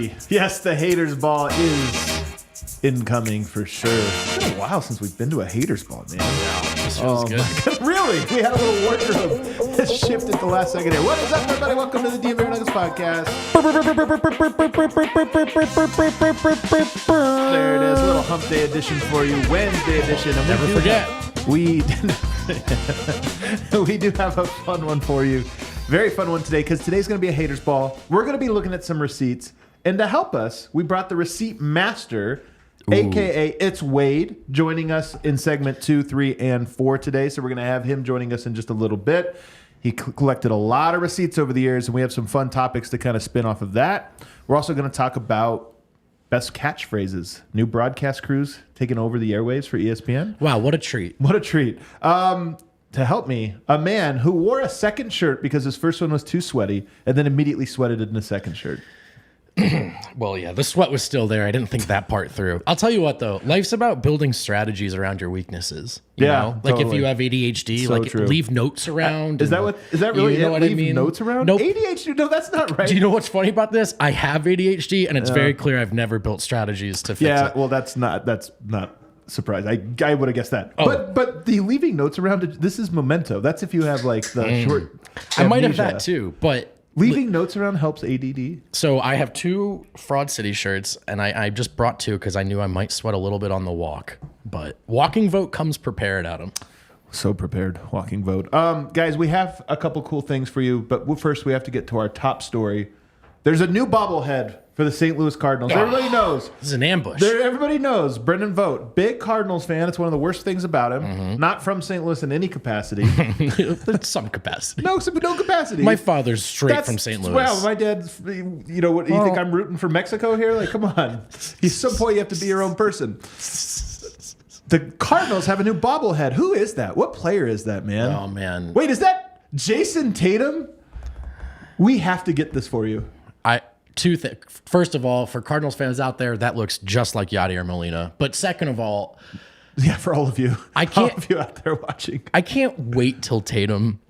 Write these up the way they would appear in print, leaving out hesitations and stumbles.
everybody. Yes, the haters ball is incoming for sure. It's been a while since we've been to a haters ball, man. Yeah, this feels good. Really? We had a little wardrobe that shifted the last second here. What is up, everybody? Welcome to the Denver Nuggets podcast. There it is, a little hump day edition for you, Wednesday edition. And Never forget. We do have a fun one for you. Very fun one today because today's going to be a haters ball. We're going to be looking at some receipts. And to help us, we brought the receipt master, a.k.a. It's Wade, joining us in segment 2, 3, and 4 today. So we're going to have him joining us in just a little bit. He collected a lot of receipts over the years, and we have some fun topics to kind of spin off of that. We're also going to talk about best catchphrases. New broadcast crews taking over the airwaves for ESPN. Wow, what a treat. What a treat. To help me, a man who wore a second shirt because his first one was too sweaty and then immediately sweated in a second shirt. Well, yeah, the sweat was still there. I didn't think that part through. I'll tell you what, though. Life's about building strategies around your weaknesses. You know? Like totally. if you have ADHD, So like true. leave notes around. Is that really you know it? what Leave I mean? notes around? Nope. ADHD? No, that's not right. Do you know what's funny about this? I have ADHD, and it's very clear I've never built strategies to fix it. Well, that's not surprising. I would have guessed that. Oh. But the leaving notes around, this is memento. That's if you have like the short I might have amnesia. that too, but Leaving notes around helps ADD. so I have 2 Fraud City shirts, and I just brought 2 because I knew I might sweat a little bit on the walk. But walking vote comes prepared, Adam. So prepared, walking vote. Guys, we have a couple cool things for you, but first we have to get to our top story. There's a new bobblehead for the St. Louis Cardinals. Everybody knows. This is an ambush. Everybody knows. Brendan Vogt, big Cardinals fan. It's one of the worst things about him. Not from St. Louis in any capacity. Some capacity. No capacity. My father's straight from St. Louis. Wow, my dad's, you know what, you think I'm rooting for Mexico here? Like, come on. At some point you have to be your own person. The Cardinals have a new bobblehead. Who is that? What player is that, man? Oh, man. Wait, is that Jason Tatum? We have to get this for you. First of all, for Cardinals fans out there, that looks just like Yadier Molina. But second of all, Yeah, for all of you. I can't- All of you out there watching. I can't wait till Tatum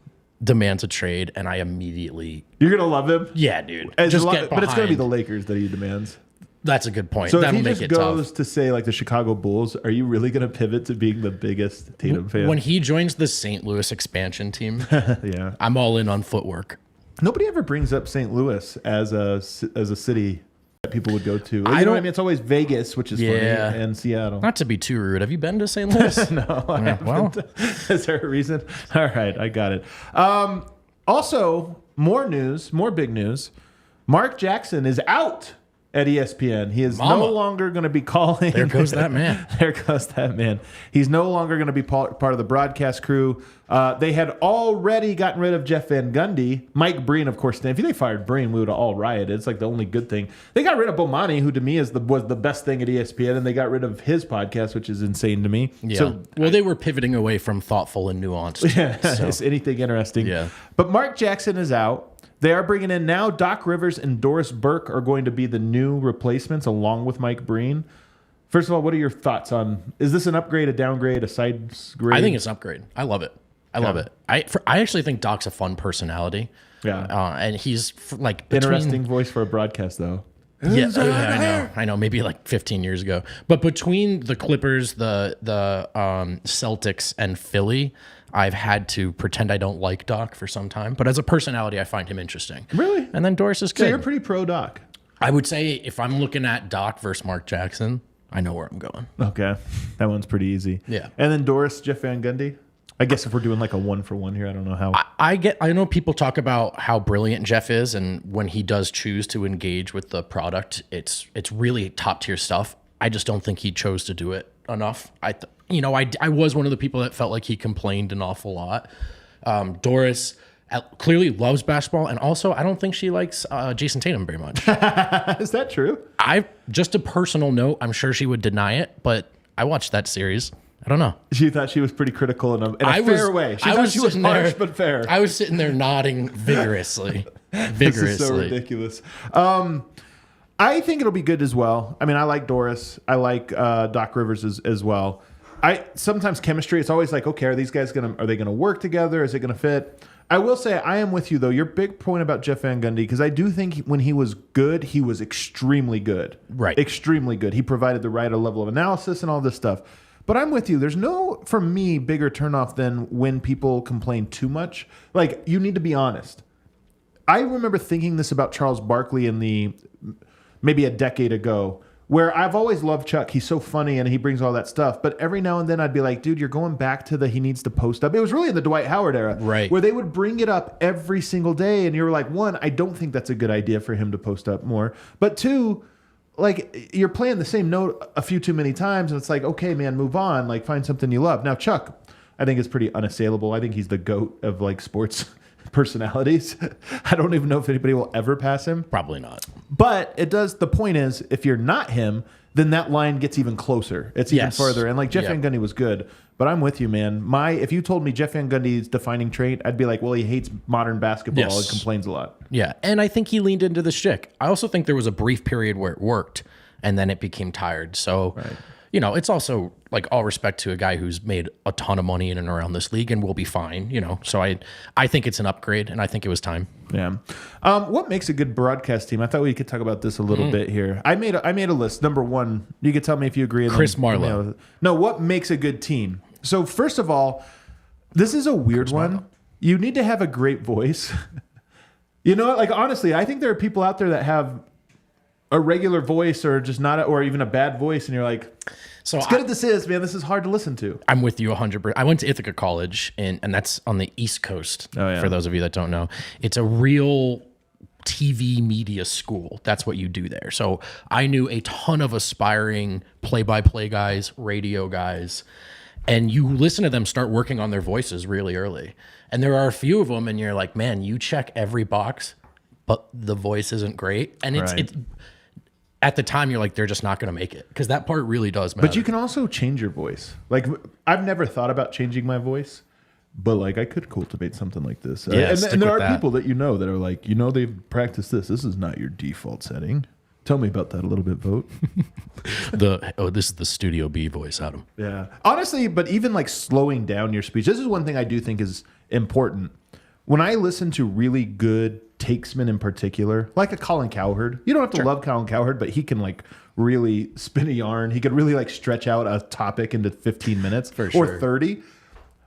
demands a trade, and I immediately, You're going to love him? yeah, dude, But just it's get going to be behind. the Lakers that he demands. That's a good point. So if That'll he make just it goes tough. to say like the Chicago Bulls, are you really going to pivot to being the biggest Tatum fan? When he joins the St. Louis expansion team, Yeah. I'm all in on footwork. Nobody ever brings up St. Louis as a city that people would go to. You know I what I don't- mean? It's always Vegas, which is Yeah. funny, and Seattle. Not to be too rude, have you been to St. Louis? No, I haven't. well. Is there a reason? All right, I got it. Also, more big news. Mark Jackson is out at ESPN. He is Mama. no longer going to be calling. There goes that man. There goes that man. He's no longer going to be part of the broadcast crew. They had already gotten rid of Jeff Van Gundy. Mike Breen, of course. If they fired Breen, we would have all rioted. It's like the only good thing. They got rid of Bomani, who to me was the best thing at ESPN, and they got rid of his podcast, which is insane to me. Yeah. So Well, they were pivoting away from thoughtful and nuanced. yeah, So, is anything interesting? Yeah. But Mark Jackson is out. They are bringing in now Doc Rivers and Doris Burke are going to be the new replacements along with Mike Breen. First of all, what are your thoughts on, is this an upgrade, a downgrade, a side grade? I think it's an upgrade. I love it. I love it. I actually think Doc's a fun personality. Yeah. And he's like between, Interesting voice for a broadcast, though. Yeah, I know. Maybe like 15 years ago. But between the Clippers, the Celtics, and Philly, I've had to pretend I don't like Doc for some time. But as a personality, I find him interesting. Really? And then Doris is So good. you're pretty pro Doc. I would say if I'm looking at Doc versus Mark Jackson, I know where I'm going. Okay. That one's pretty easy. Yeah. And then Doris, Jeff Van Gundy? I guess if we're doing like a 1-for-1 here, I don't know how. I know people talk about how brilliant Jeff is, and when he does choose to engage with the product, it's really top tier stuff. I just don't think he chose to do it enough. I was one of the people that felt like he complained an awful lot. Doris clearly loves basketball, and also I don't think she likes Jason Tatum very much. Is that true? Just a personal note, I'm sure she would deny it, but I watched that series. I don't know. She thought she was pretty critical in a fair way. She thought she was harsh but fair. I was sitting there nodding vigorously. This is so ridiculous. I think it'll be good as well. I mean, I like Doris. I like Doc Rivers as well. sometimes chemistry, it's always like, okay, are they gonna work together? Is it gonna fit? I will say I am with you though. Your big point about Jeff Van Gundy, because I do think when he was good, he was extremely good. Right. Extremely good. He provided the right level of analysis and all this stuff. But I'm with you. There's no, for me, bigger turnoff than when people complain too much. Like, you need to be honest. I remember thinking this about Charles Barkley maybe a decade ago, where I've always loved Chuck. He's so funny and he brings all that stuff. But every now and then I'd be like, dude, you're going back to he needs to post up. It was really in the Dwight Howard era, right, where they would bring it up every single day. And you're like, one, I don't think that's a good idea for him to post up more. But two, like, you're playing the same note a few too many times. And it's like, okay, man, move on. Like, find something you love. Now, Chuck, I think is pretty unassailable. I think he's the GOAT of like sports personalities. I don't even know if anybody will ever pass him. Probably not. But the point is, if you're not him, then that line gets even closer. It's even further. And like Jeff Van Gundy was good, but I'm with you, man. If you told me Jeff Van Gundy's defining trait, I'd be like, well, he hates modern basketball and complains a lot. Yeah. And I think he leaned into the shtick. I also think there was a brief period where it worked and then it became tired. So, it's also like all respect to a guy who's made a ton of money in and around this league and will be fine, So I think it's an upgrade and I think it was time. Yeah. What makes a good broadcast team? I thought we could talk about this a little bit here. I made a list. Number one, you could tell me if you agree. Chris Marlowe. No, what makes a good team? So first of all, this is a weird one. You need to have a great voice. Like honestly, I think there are people out there that have a regular voice or just not, or even a bad voice, and you're like, so as good as this is, man, this is hard to listen to. I'm with you 100%. I went to Ithaca College, and that's on the East Coast. Oh, yeah. For those of you that don't know, it's a real TV media school. That's what you do there. So I knew a ton of aspiring play-by-play guys, radio guys, and you listen to them start working on their voices really early. And there are a few of them, and you're like, man, you check every box, but the voice isn't great. And it's at the time, you're like, they're just not going to make it, because that part really does matter. But you can also change your voice. Like, I've never thought about changing my voice, but like, I could cultivate something like this. Yeah, and there are people that that are like, they've practiced this. This is not your default setting. Tell me about that a little bit, Vote. This is the Studio B voice, Adam. Yeah. Honestly, but even like slowing down your speech, this is one thing I do think is important. When I listen to really good takesmen in particular, like a Colin Cowherd, you don't have to love Colin Cowherd, but he can like really spin a yarn. He could really like stretch out a topic into 15 minutes or 30.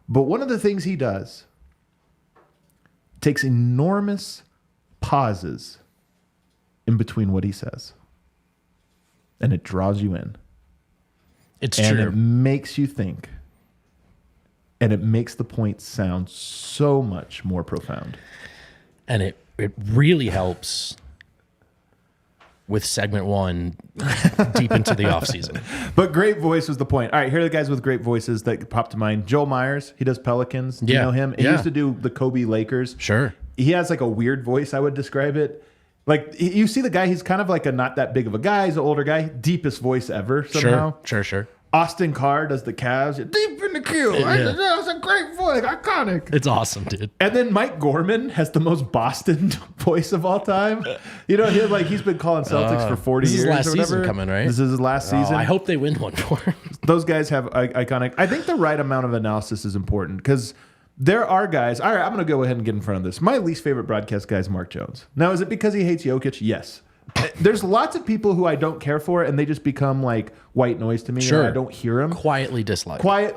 But one of the things he does takes enormous pauses in between what he says. And it draws you in. It's true. And it makes you think. And it makes the point sound so much more profound. And it really helps with segment one deep into the offseason. But great voice was the point. All right, here are the guys with great voices that pop to mind. Joel Myers, he does Pelicans. Do you know him? He used to do the Kobe Lakers. Sure. He has like a weird voice, I would describe it. Like, you see the guy, he's kind of like a not that big of a guy. He's an older guy. Deepest voice ever somehow. Sure. Austin Carr does the Cavs. Deep in the kill. That was a great voice. Iconic. It's awesome, dude. And then Mike Gorman has the most Boston voice of all time. He's been calling Celtics for 40 years or whatever. This is his last season coming, right? This is his last season. I hope they win one for him. Those guys have iconic. I think the right amount of analysis is important, because there are guys. All right, I'm going to go ahead and get in front of this. My least favorite broadcast guy is Mark Jones. Now, is it because he hates Jokic? Yes. There's lots of people who I don't care for, and they just become like white noise to me. Sure. And I don't hear them. Quietly dislike. I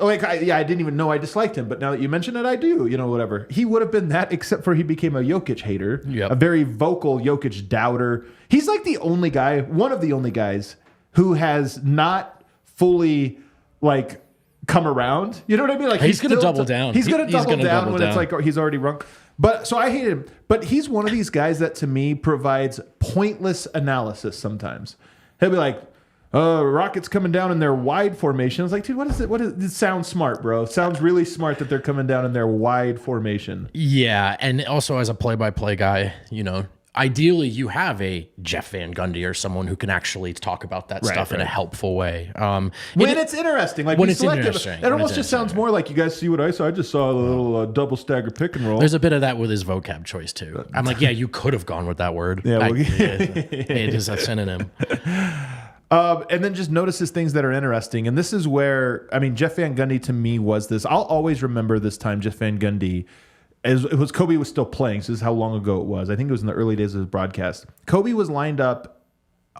didn't even know I disliked him, but now that you mention it, I do. Whatever. He would have been that, except for he became a Jokic hater, a very vocal Jokic doubter. He's like the only guy, one of the only guys, who has not fully like come around. You know what I mean? Like he's going to double down. He's going to double down when it's like he's already rung. But so I hate him. But he's one of these guys that to me provides pointless analysis sometimes. He'll be like, Rockets coming down in their wide formation. I was like, dude, what is it? It sounds smart, bro. It sounds really smart that they're coming down in their wide formation. Yeah. And also as a play-by-play guy, ideally you have a Jeff Van Gundy or someone who can actually talk about that stuff in a helpful way. When it's interesting, like when it's interesting. It almost just sounds more like, you guys see what I saw? I just saw a little double stagger pick and roll. There's a bit of that with his vocab choice too. I'm like, yeah, you could have gone with that word. Yeah, it is a synonym. And then just notices things that are interesting. And this is where, I mean, Jeff Van Gundy to me was this. I'll always remember this time Jeff Van Gundy, as it was Kobe was still playing. So this is how long ago it was. I think it was in the early days of his broadcast. Kobe was lined up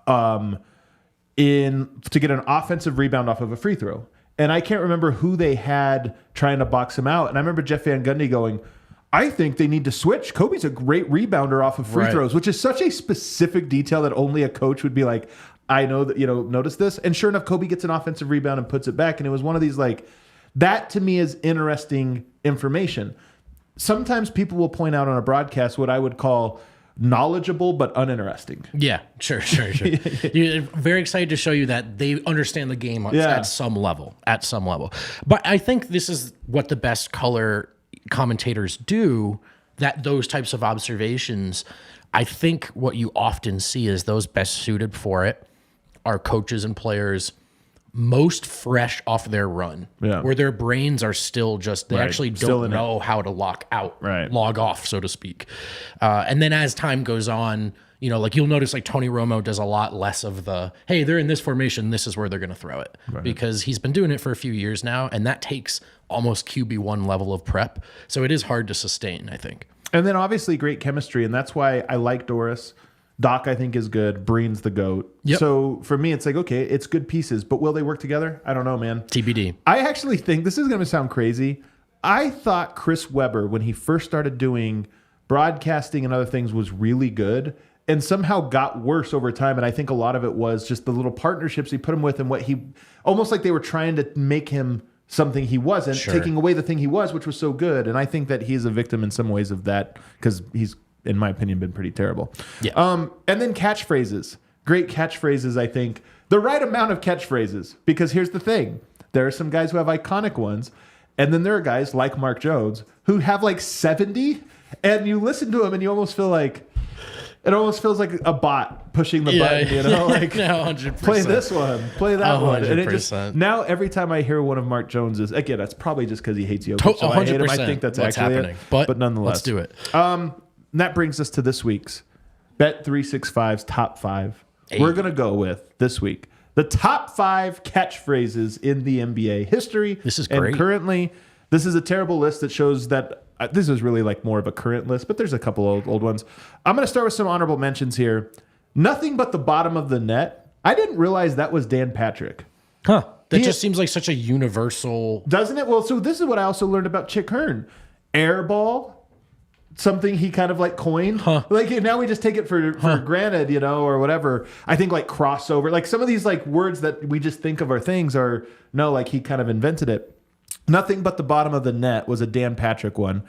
to get an offensive rebound off of a free throw. And I can't remember who they had trying to box him out. And I remember Jeff Van Gundy going, I think they need to switch. Kobe's a great rebounder off of free throws, which is such a specific detail that only a coach would be like, I know that, notice this. And sure enough, Kobe gets an offensive rebound and puts it back. And it was one of these, like, that to me is interesting information. Sometimes people will point out on a broadcast what I would call knowledgeable but uninteresting. Yeah, sure. You're very excited to show you that they understand the game at some level. But I think this is what the best color commentators do, that those types of observations. I think what you often see is those best suited for it are coaches and players most fresh off their run, where their brains are still just, they actually don't know how to log off, so to speak. And then as time goes on, like you'll notice like Tony Romo does a lot less of the, hey, they're in this formation, this is where they're going to throw it. Because he's been doing it for a few years now, and that takes almost QB1 level of prep. So it is hard to sustain, I think. And then obviously great chemistry, and that's why I like Doris. Doc, I think, is good. Breen's the GOAT. Yep. So for me, it's like, okay, it's good pieces, but will they work together? I don't know, man. TBD. I actually think, this is going to sound crazy, I thought Chris Webber, when he first started doing broadcasting and other things, was really good and somehow got worse over time. And I think a lot of it was just the little partnerships he put him with and what he, almost like they were trying to make him something he wasn't, taking away the thing he was, which was so good. And I think that he's a victim in some ways of that, because he's, in my opinion, been pretty terrible. Yeah. And then catchphrases. Great catchphrases, I think. The right amount of catchphrases. Because here's the thing. There are some guys who have iconic ones. And then there are guys like Mark Jones who have like 70. And you listen to them and you almost feel like, it almost feels like a bot pushing the button, Like, no, 100%. Play this one, play that 100%. One. And it just, now every time I hear one of Mark Jones's, again, that's probably just because he hates Jokic. So I hate him. I think that's actually happening. But nonetheless. Let's do it. And that brings us to this week's Bet365's top 5. We're going to go with, this week, the top 5 catchphrases in the NBA history. This is great. And currently, this is a terrible list that shows that this is really like more of a current list, but there's a couple old ones. I'm going to start with some honorable mentions here. Nothing but the bottom of the net. I didn't realize that was Dan Patrick. Huh. That just seems like such a universal... Doesn't it? Well, so this is what I also learned about Chick Hearn. Airball. Something he kind of like coined. Like now we just take it for granted, or whatever. I think like crossover, like some of these like words that we just think of are things are like he kind of invented it. Nothing but the bottom of the net was a Dan Patrick one.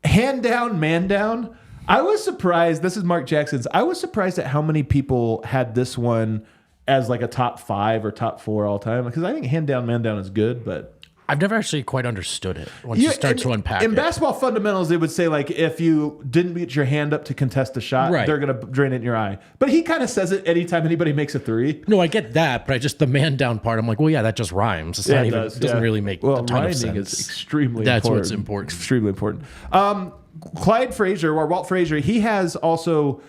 Hand down, man down. I was surprised. This is Mark Jackson's. I was surprised at how many people had this one as like a top 5 or top 4 all time. Because I think hand down, man down is good, but I've never actually quite understood it once you start to unpack it. In basketball fundamentals, they would say, like, if you didn't get your hand up to contest a shot, they're going to drain it in your eye. But he kind of says it anytime anybody makes a 3. No, I get that, but I just, the man down part, I'm like, well, yeah, that just rhymes. It's not even, it doesn't really make a ton of sense. Is extremely That's important. What's important. Extremely important. Clyde Frazier, or Walt Frazier, he has also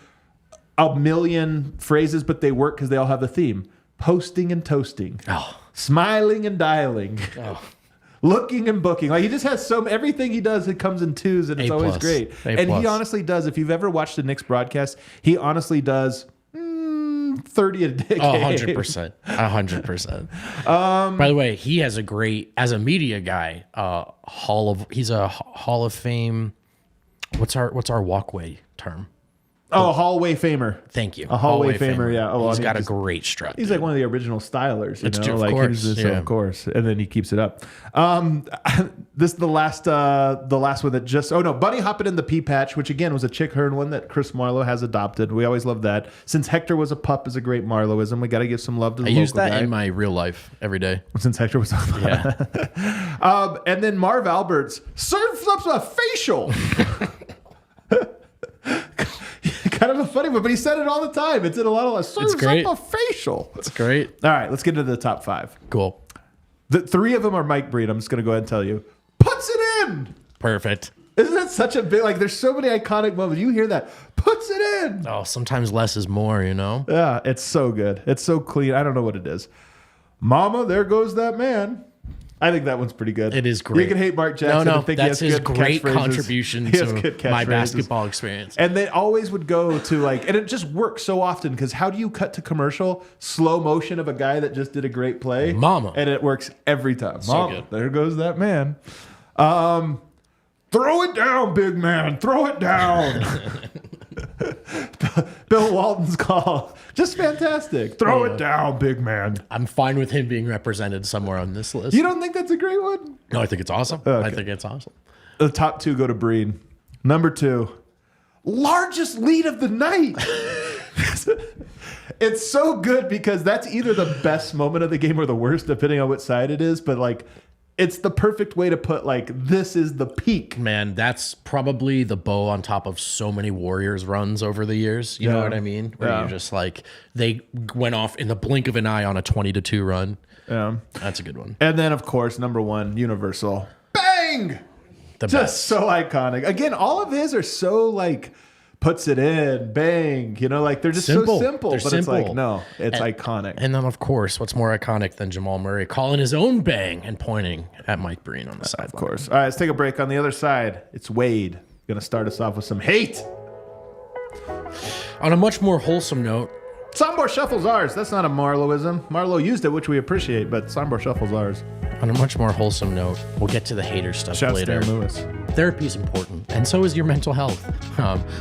a million phrases, but they work because they all have a theme. Posting and toasting. Smiling and dialing. Looking and booking. Like he just has everything he does, it comes in 2s and it's always great. And he honestly does, if you've ever watched the Knicks broadcast, he honestly does 30 a day. 100%. 100%. By the way, he has a great, as a media guy, he's a Hall of Fame. What's our walkway term? Oh, a hallway famer. Thank you. A hallway famer, yeah. He's got a great strut. He's like one of the original stylers, Of course. Of course. And then he keeps it up. This is the last one that just... Oh, no. Bunny hopping in the pea patch, which again was a Chick Hearn one that Chris Marlowe has adopted. We always love that. Since Hector was a pup is a great Marloweism. We got to give some love to the local guy. I use that in my real life every day. Since Hector was on and then Marv Alberts serves up a facial. Kind of a funny one, but he said it all the time. It's in a lot of serves up a facial. It's great. All right, let's get into the top 5. Cool. The 3 of them are Mike Breen. I'm just going to go ahead and tell you. Puts it in. Perfect. Isn't that such a big, like, there's so many iconic moments. You hear that, puts it in. Oh, sometimes less is more, you know? Yeah, it's so good. It's so clean. I don't know what it is. Mama, there goes that man. I think that one's pretty good. It is great. You can hate Mark Jackson. No, and think that's he has his good great catchphrases. contribution He has to good my catchphrases. basketball experience. And they always would go to like, and it just works so often because how do you cut to commercial? Slow motion of a guy that just did a great play. Mama. And it works every time. So Mama, good. there goes that man. Throw it down, big man. Throw it down. Bill Walton's call. Just fantastic. Throw it down, big man. I'm fine with him being represented somewhere on this list. You don't think that's a great one? No, I think it's awesome. Okay. I think it's awesome. The top two go to Breen. Number 2, largest lead of the night. It's so good because that's either the best moment of the game or the worst, depending on which side it is. But like, it's the perfect way to put like, this is the peak. Man, that's probably the bow on top of so many Warriors runs over the years. You know what I mean? Where you're just like, they went off in the blink of an eye on a 20-2 run. Yeah. That's a good one. And then, of course, number 1, Universal. Bang! The Just best. so iconic. Again, all of his are so like, puts it in, bang. You know, like they're just Simple. so simple. They're but simple. it's like, no, it's iconic. And then, of course, what's more iconic than Jamal Murray calling his own bang and pointing at Mike Breen on the sideline? Of course. All right, let's take a break. On the other side, it's Wade. Going to start us off with some hate. On a much more wholesome note, Soundboard Shuffle's ours. That's not a Marlowism. Marlo used it, which we appreciate, but Soundboard Shuffle's ours. on a much more wholesome note, we'll get to the hater stuff Shouts later. to Lewis. Therapy is important, and so is your mental health.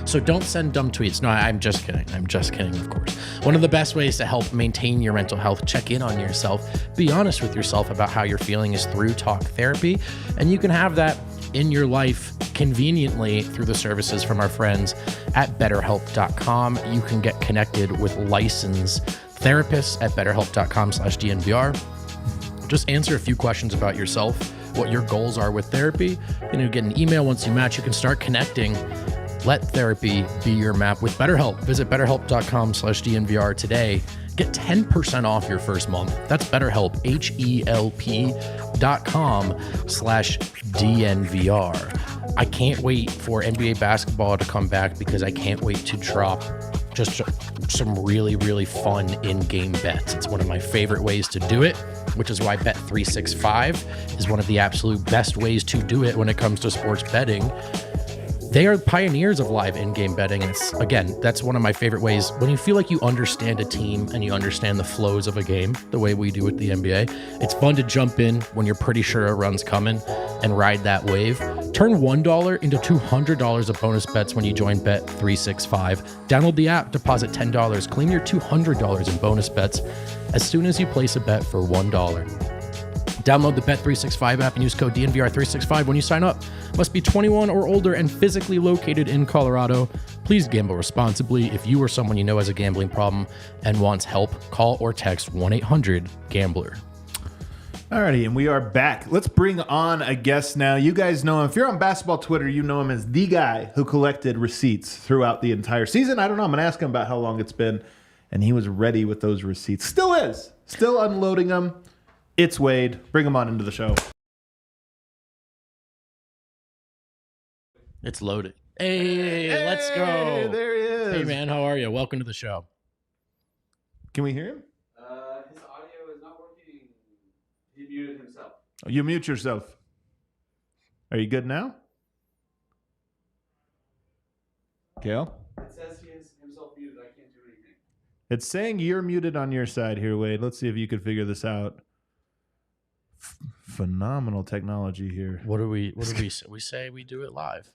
So don't send dumb tweets. No, I'm just kidding. I'm just kidding, of course. One of the best ways to help maintain your mental health, check in on yourself, be honest with yourself about how you're feeling is through talk therapy. And you can have that in your life conveniently through the services from our friends at betterhelp.com. You can get connected with licensed therapists at betterhelp.com/DNVR. Just answer a few questions about yourself, what your goals are with therapy. You get an email once you match. You can start connecting. Let therapy be your map with BetterHelp. Visit betterhelp.com/DNVR today. Get 10% off your first month. That's BetterHelp, HELP.com/DNVR. I can't wait for NBA basketball to come back because I can't wait to drop just some really, really fun in-game bets. It's one of my favorite ways to do it, which is why Bet365 is one of the absolute best ways to do it when it comes to sports betting. They are pioneers of live in-game betting. It's, again, that's one of my favorite ways. When you feel like you understand a team and you understand the flows of a game, the way we do with the NBA, it's fun to jump in when you're pretty sure a run's coming and ride that wave. Turn $1 into $200 of bonus bets when you join Bet365. Download the app, deposit $10, claim your $200 in bonus bets as soon as you place a bet for $1. Download the Bet365 app and use code DNVR365 when you sign up. Must be 21 or older and physically located in Colorado. Please gamble responsibly. If you or someone you know has a gambling problem and wants help, call or text 1-800-GAMBLER. Alrighty, and we are back. Let's bring on a guest now. You guys know him. If you're on basketball Twitter, you know him as the guy who collected receipts throughout the entire season. I don't know. I'm going to ask him about how long it's been, and he was ready with those receipts. Still is. Still unloading them. It's Wade. Bring him on into the show. It's loaded. Hey, let's go. There he is. Hey, man, how are you? Welcome to the show. Can we hear him? His audio is not working. He muted himself. Oh, you mute yourself. Are you good now? Kale? It says he is himself muted. I can't do anything. It's saying you're muted on your side here, Wade. Let's see if you can figure this out. Phenomenal technology here. What do we say? We say we do it live.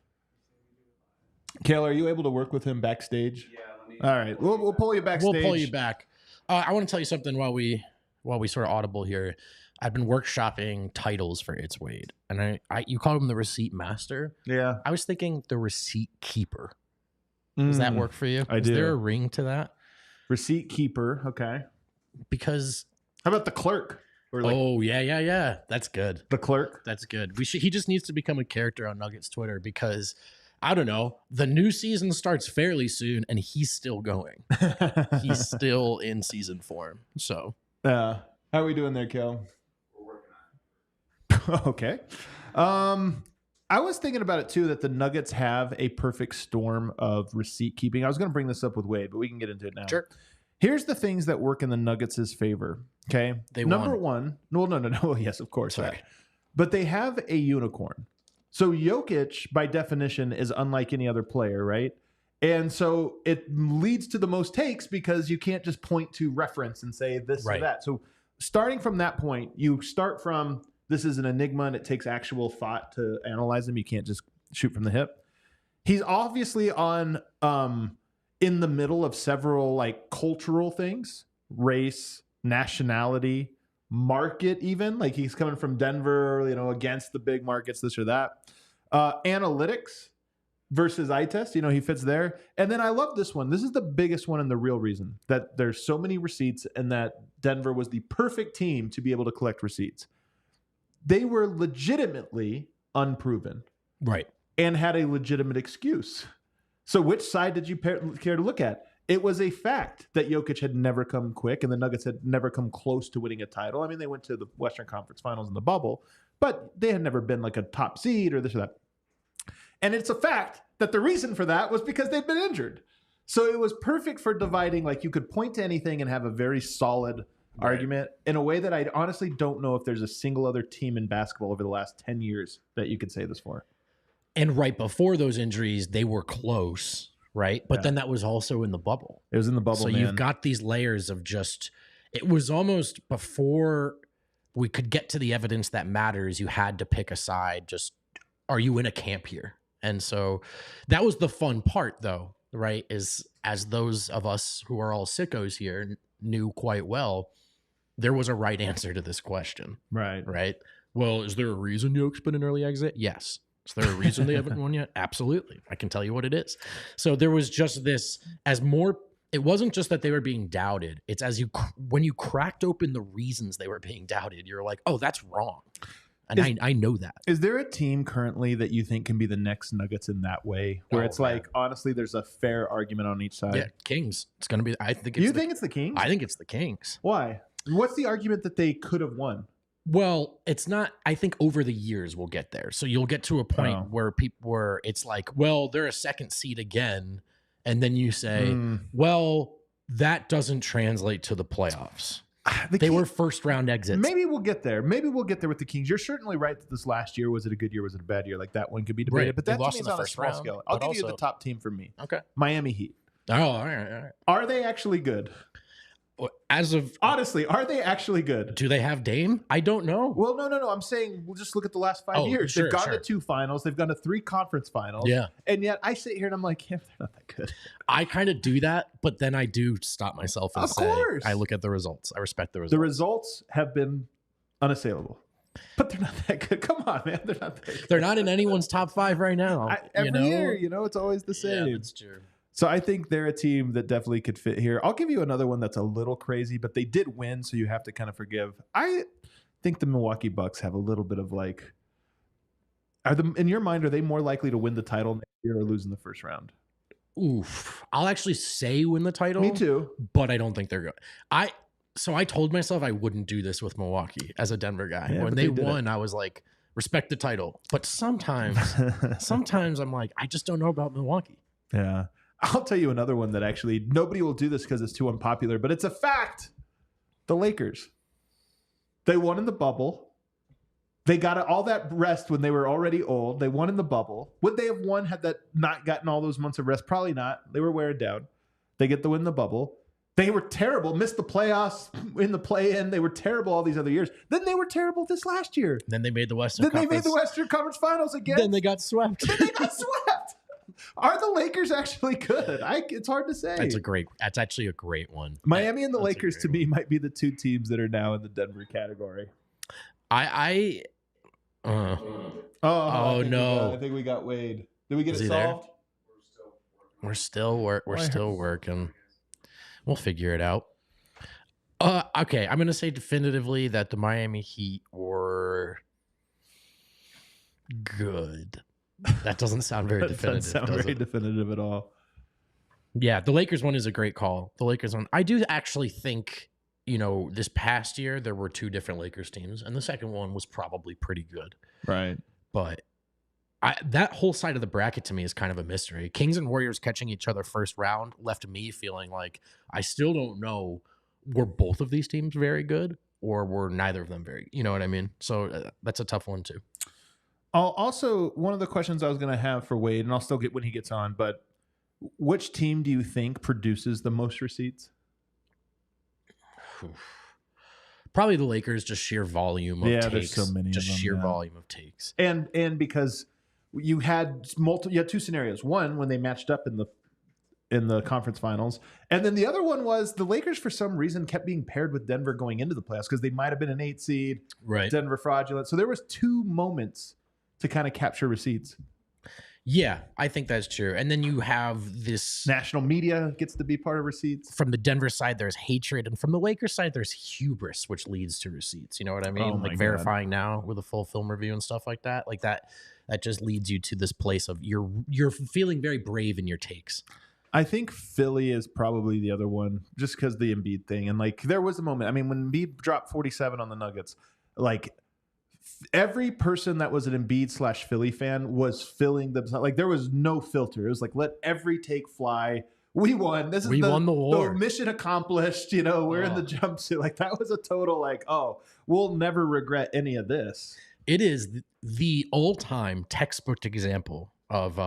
Kale, are you able to work with him backstage? Yeah, let me. All right, we'll pull you backstage. We'll pull you back. I want to tell you something while we sort of audible here. I've been workshopping titles for It's Wade, and you called him the receipt master. Yeah. I was thinking the receipt keeper. Does that work for you? I Is do. there a ring to that? Receipt keeper. Okay. Because How about the clerk? Or like oh yeah, that's good. the clerk. That's good. He just needs to become a character on Nuggets Twitter because I don't know. The new season starts fairly soon, and he's still going. He's still in season form. So How are we doing there, Kale? We're working on it. Okay. I was thinking about it too, that the Nuggets have a perfect storm of receipt keeping. I was going to bring this up with Wade, but we can get into it now. Sure. Here's the things that work in the Nuggets' favor. Okay. They Number won. one. Well, no. Yes, of course. Sorry. But they have a unicorn. So Jokic, by definition, is unlike any other player, right? And so it leads to the most takes because you can't just point to reference and say this or that. So starting from that point, you start from this is an enigma and it takes actual thought to analyze him. You can't just shoot from the hip. He's obviously on in the middle of several like cultural things, race, nationality, market, even like he's coming from Denver, against the big markets, this or that. Analytics versus eye test, he fits there. And then I love this one. This is the biggest one and the real reason that there's so many receipts and that Denver was the perfect team to be able to collect receipts. They were legitimately unproven. Right. And had a legitimate excuse. So which side did you care to look at? It was a fact that Jokic had never come quick and the Nuggets had never come close to winning a title. I mean, they went to the Western Conference Finals in the bubble, but they had never been like a top seed or this or that. And it's a fact that the reason for that was because they'd been injured. So it was perfect for dividing. Like you could point to anything and have a very solid argument in a way that I honestly don't know if there's a single other team in basketball over the last 10 years that you could say this for. And right before those injuries, they were close, right? But then that was also in the bubble. It was in the bubble, so you've got these layers of just, it was almost before we could get to the evidence that matters, you had to pick a side. Just, are you in a camp here? And so that was the fun part, though, right? Is as those of us who are all sickos here knew quite well, there was a right answer to this question. Right. Right. Well, is there a reason Yoke's been an early exit? Yes. Is there a reason they haven't won yet? Absolutely. I can tell you what it is. So there was just this, it wasn't just that they were being doubted. It's when you cracked open the reasons they were being doubted, you're like, oh, that's wrong. And I know that. Is there a team currently that you think can be the next Nuggets in that way? Where it's like, honestly, there's a fair argument on each side. Yeah, Kings. It's going to be, I think You think it's the Kings? I think it's the Kings. Why? What's the argument that they could have won? Well, it's not, I think over the years we'll get there. So you'll get to a point where it's like, well, they're a second seed again. And then you say, well, that doesn't translate to the playoffs. They were first round exits. Maybe we'll get there. Maybe we'll get there with the Kings. You're certainly right that this last year, was it a good year? Was it a bad year? Like that one could be debated. Right. But that lost to me in is the on a first small round, scale. I'll give you the top team for me. Okay. Miami Heat. Oh, all right. Are they actually good? As of honestly, are they actually good? Do they have Dame? I don't know. Well, no. I'm saying we'll just look at the last 5 years. They've gone to 2 finals. They've gone to 3 conference finals. Yeah. And yet I sit here and I'm like, yeah, they're not that good. I kind of do that, but then I do stop myself and course. I look at the results. I respect the results. The results have been unassailable. But they're not that good. Come on, man. They're not that good. They're not in anyone's top 5 right now. Every year, it's always the same. Yeah, that's true. So I think they're a team that definitely could fit here. I'll give you another one that's a little crazy, but they did win, so you have to kind of forgive. I think the Milwaukee Bucks have a little bit of like, in your mind, are they more likely to win the title next year or lose in the first round? Oof. I'll actually say win the title. Me too. But I don't think they're good. So I told myself I wouldn't do this with Milwaukee as a Denver guy. Yeah, when they won, I was like, respect the title. But sometimes I'm like, I just don't know about Milwaukee. Yeah. I'll tell you another one that actually nobody will do this because it's too unpopular, but it's a fact. The Lakers. They won in the bubble. They got all that rest when they were already old. They won in the bubble. Would they have won had that not gotten all those months of rest? Probably not. They were wearing down. They get the win in the bubble. They were terrible. Missed the playoffs in the play-in. They were terrible all these other years. Then they were terrible this last year. Then they made the Western Conference Finals again. Then they got swept. Are the Lakers actually good? It's hard to say. That's actually a great one. Miami and the Lakers to me might be the 2 teams that are now in the Denver category. No. I think we got Wade. Did we get it solved? We're still working. We'll figure it out. Okay, I'm going to say definitively that the Miami Heat were good. That doesn't sound very definitive. Doesn't sound very definitive at all. Yeah, the Lakers one is a great call. The Lakers one, I do actually think, this past year there were 2 different Lakers teams, and the second one was probably pretty good. Right. But That whole side of the bracket to me is kind of a mystery. Kings and Warriors catching each other first round left me feeling like I still don't know, were both of these teams very good or were neither of them very, you know what I mean? So that's a tough one too. Also, one of the questions I was going to have for Wade, and I'll still get when he gets on, but which team do you think produces the most receipts? Probably the Lakers, just sheer volume of takes. There's so many just of them, sheer volume of takes. And because you had two scenarios. One, when they matched up in the conference finals, and then the other one was the Lakers for some reason kept being paired with Denver going into the playoffs because they might have been an 8 seed, right? Denver fraudulent. So there was two moments to kind of capture receipts. Yeah, I think that's true. And then you have this national media gets to be part of receipts. From the Denver side, there's hatred, and from the Lakers side, there's hubris, which leads to receipts. You know what I mean? Like verifying now with a full film review and stuff like that. Like that just leads you to this place of you're feeling very brave in your takes. I think Philly is probably the other one, just because the Embiid thing. And like there was a moment. I mean, when Embiid dropped 47 on the Nuggets, like every person that was an Embiid / Philly fan was filling themselves. Like there was no filter. It was like, let every take fly. We won. We won the war. The mission accomplished. You know, we're in the jumpsuit. Like that was a total like, oh, we'll never regret any of this. It is the all-time textbook example of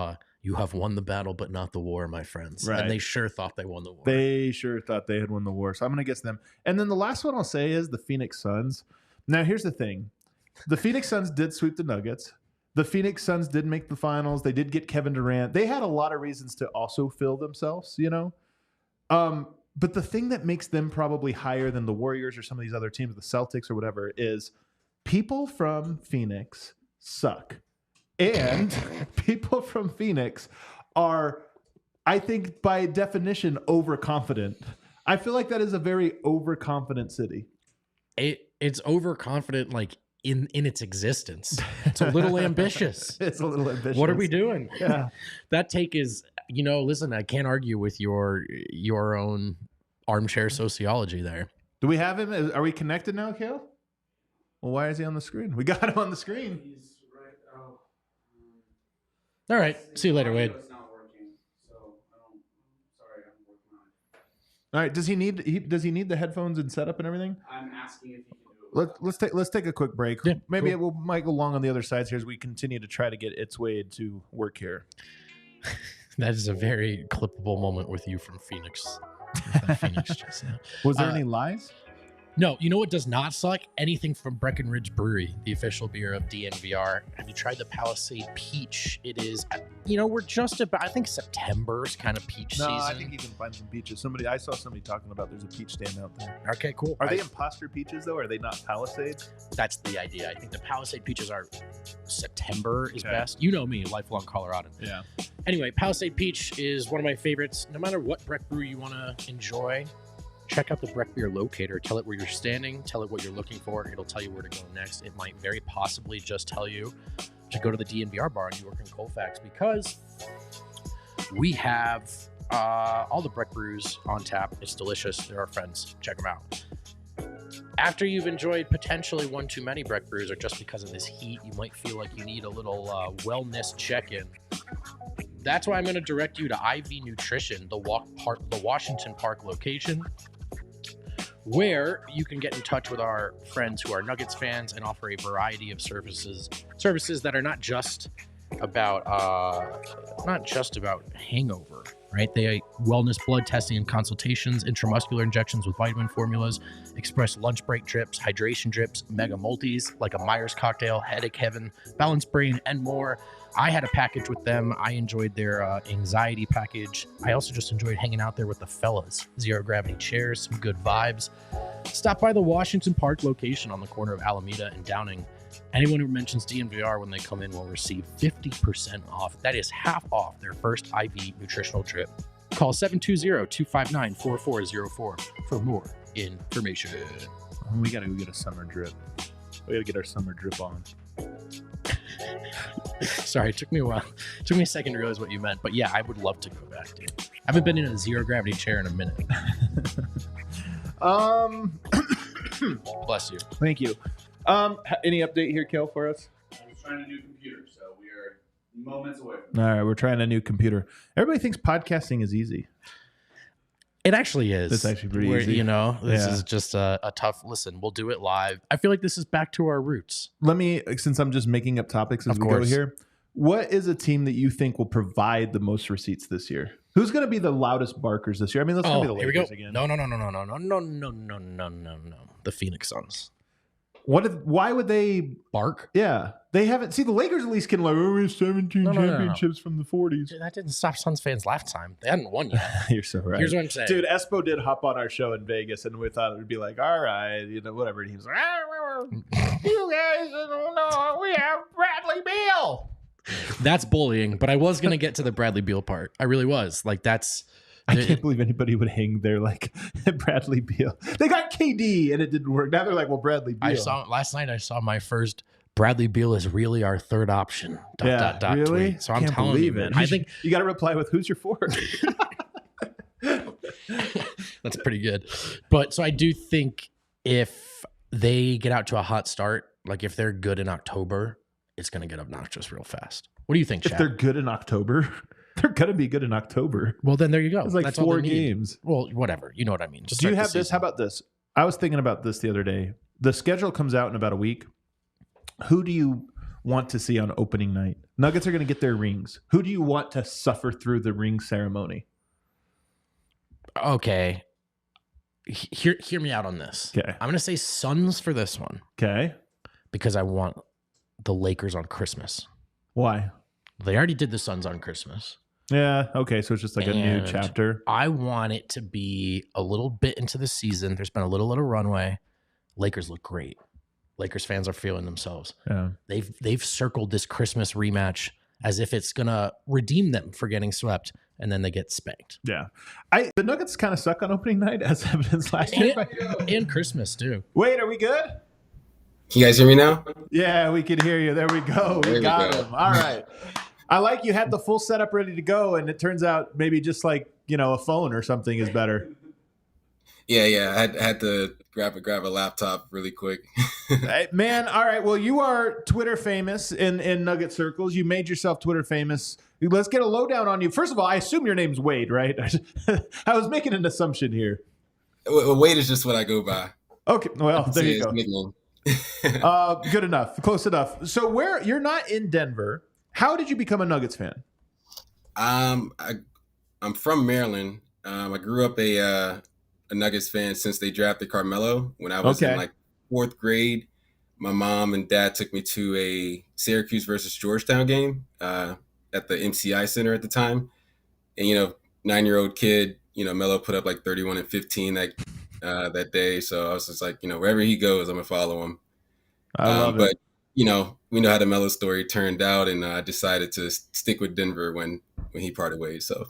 you have won the battle, but not the war, my friends. Right. And they sure thought they won the war. They sure thought they had won the war. So I'm going to guess them. And then the last one I'll say is the Phoenix Suns. Now, here's the thing. The Phoenix Suns did sweep the Nuggets. The Phoenix Suns did make the finals. They did get Kevin Durant. They had a lot of reasons to also fill themselves, you know. But the thing that makes them probably higher than the Warriors or some of these other teams, the Celtics or whatever, is people from Phoenix suck. And people from Phoenix are, I think, by definition, overconfident. I feel like that is a very overconfident city. It's overconfident, like, in its existence. It's a little ambitious. It's a little ambitious. What are we doing? Yeah. That take is, you know, listen, I can't argue with your own armchair sociology there. Do we have him? Are we connected now, Kale? Well, why is he on the screen? We got him on the screen. He's right. Oh. All right. See you later, Wade. It's not working, so sorry, I'm working on it. All right. Does he need the headphones and setup and everything? I'm asking if he can do it. Let's take a quick break. Yeah, Maybe cool. we might go long on the other sides here as we continue to try to get It's Wade to work here. That is a very clippable moment with you from Phoenix. Phoenix just now. Was there any lies? No, you know what does not suck? Anything from Breckenridge Brewery, the official beer of DNVR. Have you tried the Palisade Peach? It is, you know, we're just about, I think September is kind of peach season. I think you can find some peaches. I saw somebody talking about there's a peach stand out there. Okay, cool. Are they imposter peaches though? Or are they not Palisades? That's the idea. I think the Palisade Peaches are September is best. You know me, lifelong Coloradan. Yeah. Anyway, Palisade Peach is one of my favorites. No matter what Breck brew you want to enjoy, check out the Breck Beer Locator. Tell it where you're standing. Tell it what you're looking for. It'll tell you where to go next. It might very possibly just tell you to go to the DNVR bar in York and Colfax because we have all the Breck brews on tap. It's delicious. They're our friends. Check them out. After you've enjoyed potentially one too many Breck brews or just because of this heat, you might feel like you need a little wellness check-in. That's why I'm going to direct you to IV Nutrition, the Washington Park location, where you can get in touch with our friends who are Nuggets fans and offer a variety of services that are not just about hangover, right? They wellness blood testing and consultations, intramuscular injections with vitamin formulas, express lunch break drips, hydration drips, mega multis like a Myers cocktail, headache heaven, balanced brain, and more. I had a package with them. I enjoyed their anxiety package. I also just enjoyed hanging out there with the fellas. Zero gravity chairs, some good vibes. Stop by the Washington Park location on the corner of Alameda and Downing. Anyone who mentions DNVR when they come in will receive 50% off. That is half off their first IV nutritional drip. Call 720-259-4404 for more information. We got to go get a summer drip. We got to get our summer drip on. Sorry, it took me a while. It took me a second to realize what you meant. But yeah, I would love to go back, dude. I haven't been in a zero gravity chair in a minute. Bless you. Thank you. Any update here, Kel, for us? I was trying a new computer, so we are moments away from All right, we're trying a new computer. Everybody thinks podcasting is easy. It actually is. It's actually pretty easy. You know, this Yeah. is just a tough listen. We'll do it live. I feel like this is back to our roots. Let me, since I'm just making up topics as Of we course. go here, what is a team that you think will provide the most receipts this year? Who's going to be the loudest barkers this year? I mean, that's going to be the Here we go. Lakers again. No. The Phoenix Suns. Why would they Bark? Yeah, they haven't. See, the Lakers at least can like, we have 17 No. championships from the 40s. Dude, that didn't stop Suns fans last time. They hadn't won yet. You're so right. Here's what I'm saying. Dude, Espo did hop on our show in Vegas, and we thought it would be like, all right, whatever. And he was like, you guys don't know, we have Bradley Beal. That's bullying, but I was going to get to the Bradley Beal part. I really was. Like, that's... I can't believe anybody would hang there like Bradley Beal. They got KD, and it didn't work. Now they're like, well, Bradley Beal. Last night I saw my first Bradley Beal is really our third option. Really? Tweet. So I'm Can't telling believe you, it. man, I think you got to reply with who's your fourth. that's pretty good. But so I do think if they get out to a hot start, like if they're good in October, it's going to get obnoxious real fast. What do you think, If Chad? they're good in October, they're gonna be good in October. Well, then there you go. It's like That's all 4 they need. games. Well, whatever. You know what I mean. Just Do you start have the this? season. How about this? I was thinking about this the other day. The schedule comes out in about a week. Who do you want to see on opening night? Nuggets are going to get their rings. Who do you want to suffer through the ring ceremony? Okay. Hear me out on this. Okay. I'm going to say Suns for this one Okay. because I want the Lakers on Christmas. Why? They already did the Suns on Christmas. Yeah. Okay. So it's just like a new And chapter. I want it to be a little bit into the season. There's been a little runway. Lakers look great. Lakers fans are feeling themselves. Yeah. They've circled this Christmas rematch as if it's gonna redeem them for getting swept, and then they get spanked. Yeah. The Nuggets kind of suck on opening night, as evidenced last year. And Christmas too. Wait, are we good? Can you guys hear me now? Yeah, we can hear you. There we go. There We we got go. him. All right. I like you had the full setup ready to go, and it turns out maybe just like, a phone or something is better. Yeah. I had to grab a laptop really quick. Hey, man, all right. Well, you are Twitter famous in Nugget circles. You made yourself Twitter famous. Let's get a lowdown on you. First of all, I assume your name's Wade, right? I was making an assumption here. Wade is just what I go by. Okay, well, there you go. Nickname. Good enough. Close enough. So you're not in Denver. How did you become a Nuggets fan? I'm from Maryland. I grew up a Nuggets fan since they drafted Carmelo. When I was in like 4th grade, my mom and dad took me to a Syracuse versus Georgetown game at the MCI Center at the time. And 9-year-old kid, Melo put up like 31 and 15 that day. So I was just like, wherever he goes, I'm gonna follow him. I love but it. we know how the Melo story turned out, and I decided to stick with Denver when he parted ways. So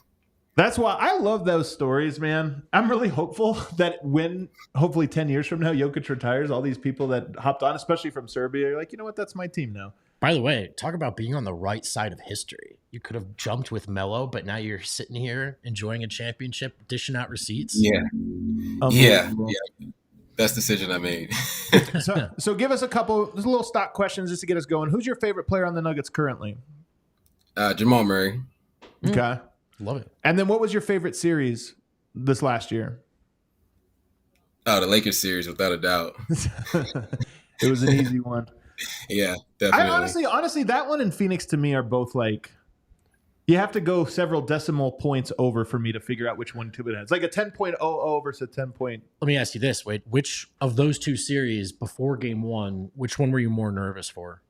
That's why I love those stories, man. I'm really hopeful that when, hopefully 10 years from now, Jokic retires, all these people that hopped on, especially from Serbia, are like, you know what, that's my team now. By the way, talk about being on the right side of history. You could have jumped with Melo, but now you're sitting here enjoying a championship, dishing out receipts. yeah. Best decision I made. So give us a little stock questions just to get us going. Who's your favorite player on the Nuggets currently? Jamal Murray. Okay. Love it. And then what was your favorite series this last year? Oh, the Lakers series, without a doubt. It was an easy one. Yeah, definitely. I honestly, that one and Phoenix to me are both like, you have to go several decimal points over for me to figure out which one to it has. Like a 10.00 versus a 10 point. Let me ask you this, Wade. Which of those two series before game one, which one were you more nervous for?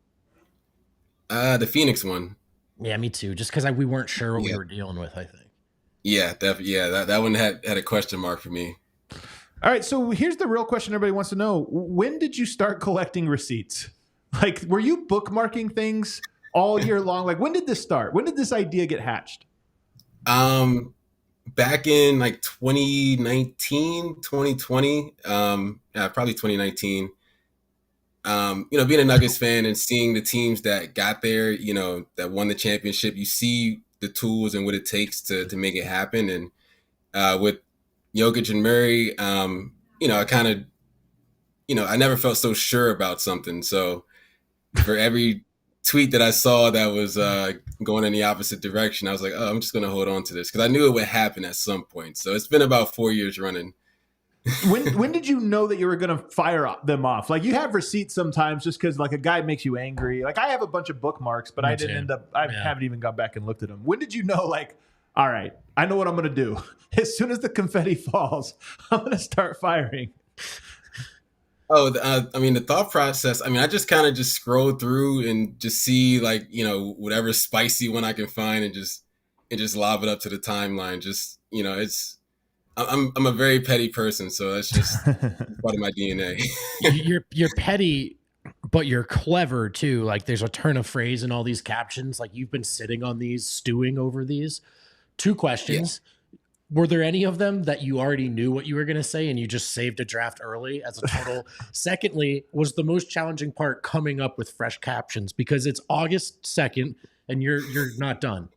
The Phoenix one. Yeah, me too. Just because we weren't sure what we were dealing with, I think. Yeah, definitely. Yeah, that one had a question mark for me. All right, so here's the real question everybody wants to know. When did you start collecting receipts? Like, were you bookmarking things all year long? Like, when did this start? When did this idea get hatched? Back in like 2019, 2020, probably 2019. Being a Nuggets fan and seeing the teams that got there, that won the championship, you see the tools and what it takes to make it happen. And with Jokic and Murray, I kind of, I never felt so sure about something. So for every tweet that I saw that was going in the opposite direction. I was like, oh, I'm just going to hold on to this because I knew it would happen at some point. So it's been about 4 years running. When did you know that you were going to fire them off? Like, you have receipts sometimes just because like a guy makes you angry. Like, I have a bunch of bookmarks, but I haven't even gone back and looked at them. When did you know, like, all right, I know what I'm going to do. As soon as the confetti falls, I'm going to start firing. Oh, the thought process. I just kind of just scroll through and just see like, whatever spicy one I can find and just lob it up to the timeline. Just, I'm a very petty person, so that's just part of my DNA. You're petty, but you're clever too. Like, there's a turn of phrase in all these captions. Like, you've been sitting on these, stewing over these. 2 questions. Yeah. Were there any of them that you already knew what you were going to say and you just saved a draft early as a total? Secondly, was the most challenging part coming up with fresh captions because it's August 2nd and you're not done?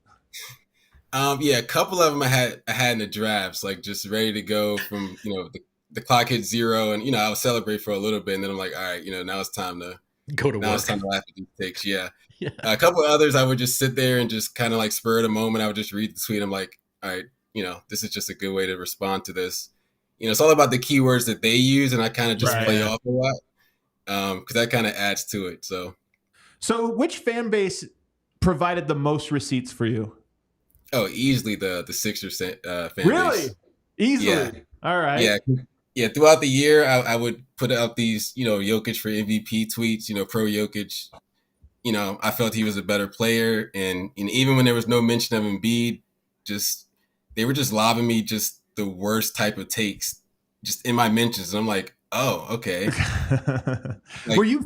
A couple of them I had in the drafts, like just ready to go from, the clock hit 0 and, I would celebrate for a little bit. And then I'm like, all right, now it's time to go to work. Now it's time to laugh at these takes. Yeah. A couple of others, I would just sit there and just kind of like spur of the moment. I would just read the tweet. I'm like, all right, this is just a good way to respond to this. It's all about the keywords that they use. And I kind of just play off a lot because that kind of adds to it. So which fan base provided the most receipts for you? Oh, easily the Sixers fan base. Really? Easily? Yeah. All right. Yeah. Throughout the year, I would put out these, Jokic for MVP tweets, pro Jokic. I felt he was a better player. And even when there was no mention of Embiid, they were just lobbing me just the worst type of takes just in my mentions. And I'm like, oh, okay. Like, were you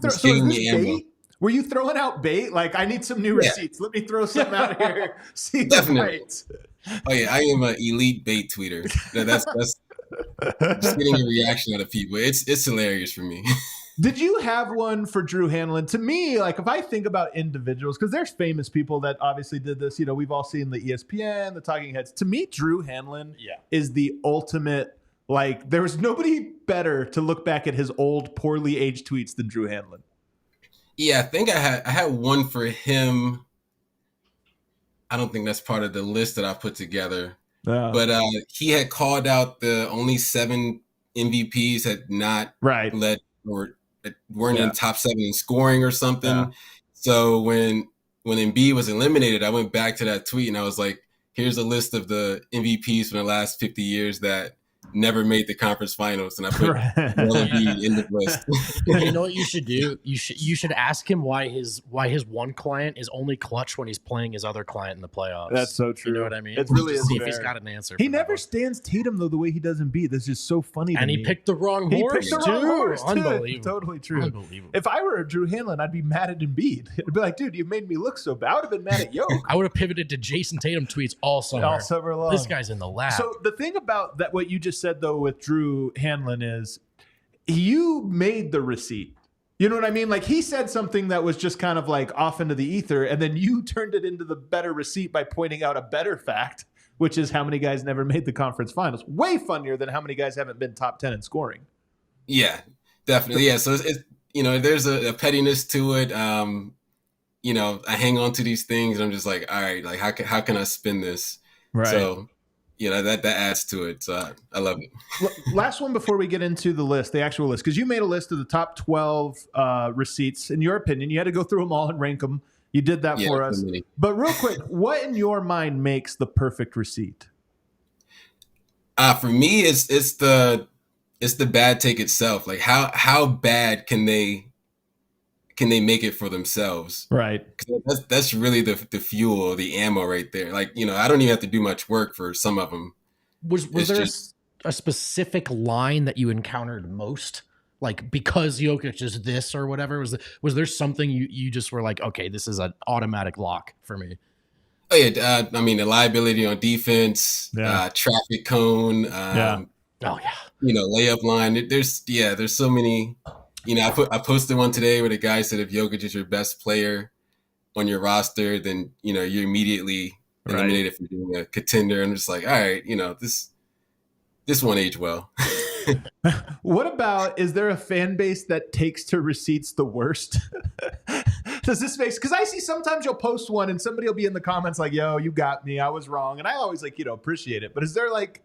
Were you throwing out bait? Like, I need some new receipts. Let me throw some out here. See Definitely. Oh yeah, I am an elite bait tweeter. That's just getting a reaction out of people. It's hilarious for me. Did you have one for Drew Hanlon? To me, like, if I think about individuals, because there's famous people that obviously did this. We've all seen the ESPN, the Talking Heads. To me, Drew Hanlon is the ultimate. Like, there was nobody better to look back at his old, poorly aged tweets than Drew Hanlon. Yeah, I think I had one for him. I don't think that's part of the list that I put together. But he had called out the only 7 MVPs had not led or weren't in top 7 in scoring or something. Yeah. So when Embiid was eliminated, I went back to that tweet and I was like, here's a list of the MVPs from the last 50 years that never made the conference finals, and I put Embiid in the list. You know what you should do? You should ask him why his one client is only clutch when he's playing his other client in the playoffs. That's so true. You know what I mean? It really is. See if he's got an answer. He never stands Tatum though the way he does Embiid. That's just so funny. And he picked the wrong horse too. Unbelievable. Totally true. Unbelievable. If I were Drew Hanlon, I'd be mad at Embiid. I'd be like, dude, you made me look so bad. I would have been mad at Jokic. I would have pivoted to Jason Tatum tweets all summer long. This guy's in the lab. So the thing about that, what you just said though with Drew Hanlon is you made the receipt. You know what I mean? Like, he said something that was just kind of like off into the ether, and then you turned it into the better receipt by pointing out a better fact, which is how many guys never made the conference finals. Way funnier than how many guys haven't been top 10 in scoring. Yeah, definitely. Yeah. So it's there's a pettiness to it. I hang on to these things and I'm just like, all right, like how can I spin this? Right. So that adds to it. So I love it. Last one before we get into the list, the actual list, because you made a list of the top 12 receipts. In your opinion, you had to go through them all and rank them. You did that for us. But real quick, what in your mind makes the perfect receipt? For me, it's the bad take itself. Like how bad can they make it for themselves? Right. That's really the fuel, the ammo right there. Like, I don't even have to do much work for some of them. Was there a specific line that you encountered most? Like, because Jokic is this or whatever, was there something you just were like, okay, this is an automatic lock for me? Oh yeah. The liability on defense, traffic cone, layup line. There's so many. I posted one today where the guy said if Jokic is your best player on your roster, then you're immediately eliminated from being a contender. And I'm just like, all right, this won't age well. What about, is there a fan base that takes to receipts the worst? Does this make, because I see sometimes you'll post one and somebody will be in the comments like, yo, you got me, I was wrong. And I always like, appreciate it. But is there like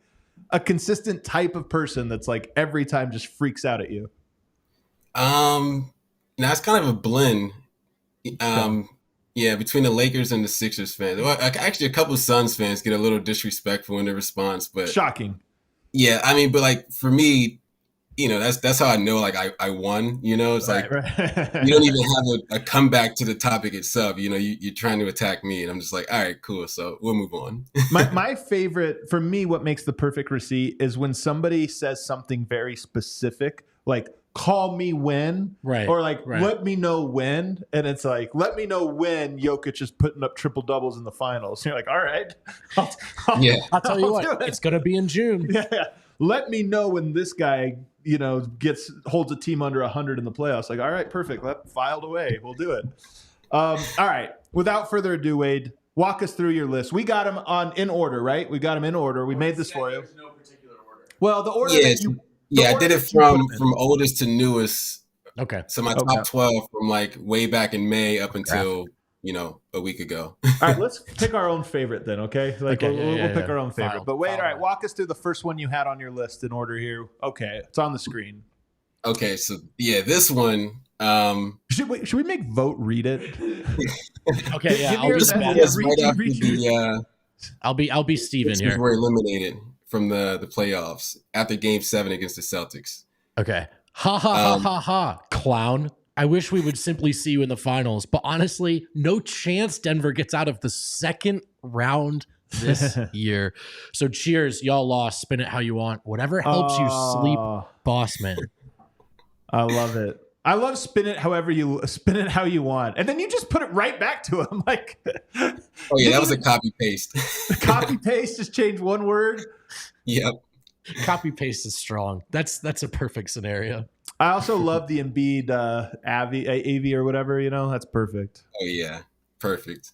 a consistent type of person that's like every time just freaks out at you? Now it's kind of a blend. Yeah, between the Lakers and the Sixers fans. Well, actually, a couple of Suns fans get a little disrespectful in their response, but shocking. Yeah, I mean, but like for me, that's how I know like I won. It's right. You don't even have a comeback to the topic itself. You're trying to attack me, and I'm just like, all right, cool. So we'll move on. my favorite, for me, what makes the perfect receipt is when somebody says something very specific, like call me when, right? Or like let me know when, and it's like let me know when Jokic is putting up triple doubles in the finals. And you're like, all right, I'll tell you what, it's gonna be in June. Yeah, let me know when this guy holds a team under 100 in the playoffs. Like, all right, perfect. Filed away. We'll do it. All right. Without further ado, Wade, walk us through your list. We got them in order, right? We got them in order. We made this for you. There's no particular order. Well, the order that you. I did it from oldest to newest. Okay. So my top 12 from like way back in May up until a week ago. All right, let's pick our own favorite then, okay? We'll pick our own favorite. But wait, all right, walk us through the first one you had on your list in order here. Okay, it's on the screen. Okay, so this one. Should we make Vote read it? Okay, yeah. I'll be Steven here. We're eliminated from the playoffs after Game 7 against the Celtics. Okay. Ha, clown. I wish we would simply see you in the finals, but honestly, no chance Denver gets out of the second round this year. So cheers, y'all lost. Spin it how you want. Whatever helps you sleep, boss man. I love it. I love spin it how you want. And then you just put it right back to him. Like, oh yeah, that was a copy paste. Copy paste, just change one word. Yep. Copy paste is strong. That's a perfect scenario. I also love the Embiid AV or whatever, that's perfect. Oh yeah, perfect.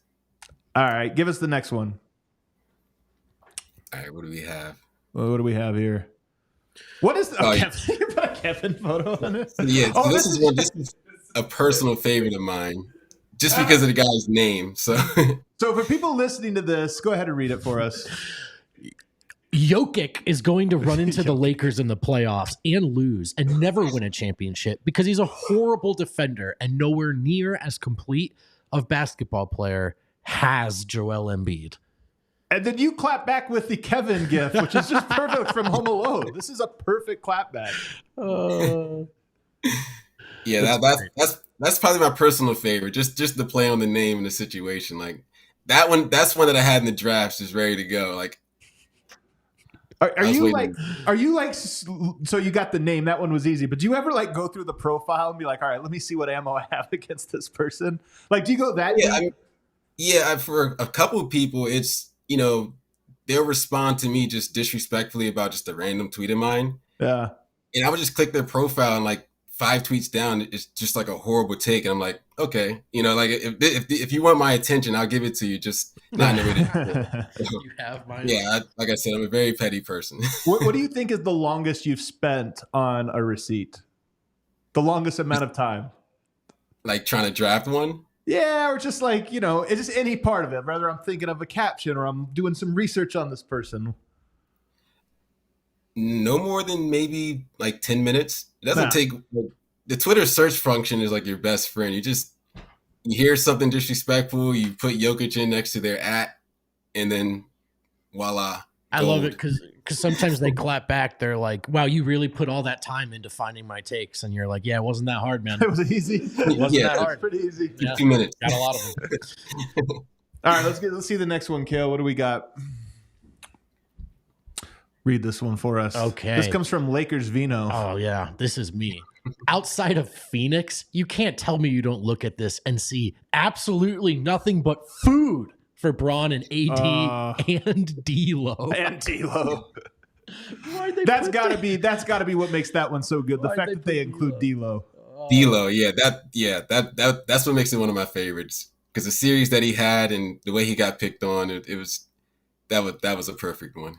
All right, give us the next one. All right, what do we have? Well, what do we have here? What is Kevin? You put a Kevin photo on it? Yeah, this is a personal favorite of mine, just because of the guy's name. So for people listening to this, go ahead and read it for us. Jokic is going to run into the Lakers in the playoffs and lose and never win a championship because he's a horrible defender and nowhere near as complete of basketball player as Joel Embiid. And then you clap back with the Kevin gif, which is just perfect from Home Alone. This is a perfect clap back. Yeah, that's probably my personal favorite. Just the play on the name and the situation. Like that one, that's one that I had in the drafts, just ready to go. Like, are you like, so you got the name, that one was easy, but do you ever like go through the profile and be like, all right, let me see what ammo I have against this person? Like, do you go that deep? For a couple of people, it's, they'll respond to me just disrespectfully about just a random tweet of mine. Yeah. And I would just click their profile and like 5 tweets down, it's just like a horrible take. And I'm like, okay, like if you want my attention, I'll give it to you. Just not in a way to You have my like I said, I'm a very petty person. What do you think is the longest you've spent on a receipt? The longest amount of time? Like trying to draft one? Yeah, or just like, it's just any part of it. Whether I'm thinking of a caption or I'm doing some research on this person. No more than maybe like 10 minutes. It doesn't take. The Twitter search function is like your best friend. You hear something disrespectful, you put Jokic in next to their @ and then voila. I love it because sometimes they clap back. They're like, wow, you really put all that time into finding my takes. And you're like, yeah, it wasn't that hard, man. It was easy. It wasn't that hard. Pretty easy. Yeah. 2 minutes. Got a lot of them. All right, let's see the next one, Kale. What do we got? Read this one for us. Okay. This comes from Lakers Vino. Oh, yeah. This is me. Outside of Phoenix, you can't tell me you don't look at this and see absolutely nothing but food for Braun and AD and D'Lo. And D'Lo. That's got to be what makes that one so good. The fact that they include D'Lo. D'Lo, that's what makes it one of my favorites. Because the series that he had and the way he got picked on, that was a perfect one.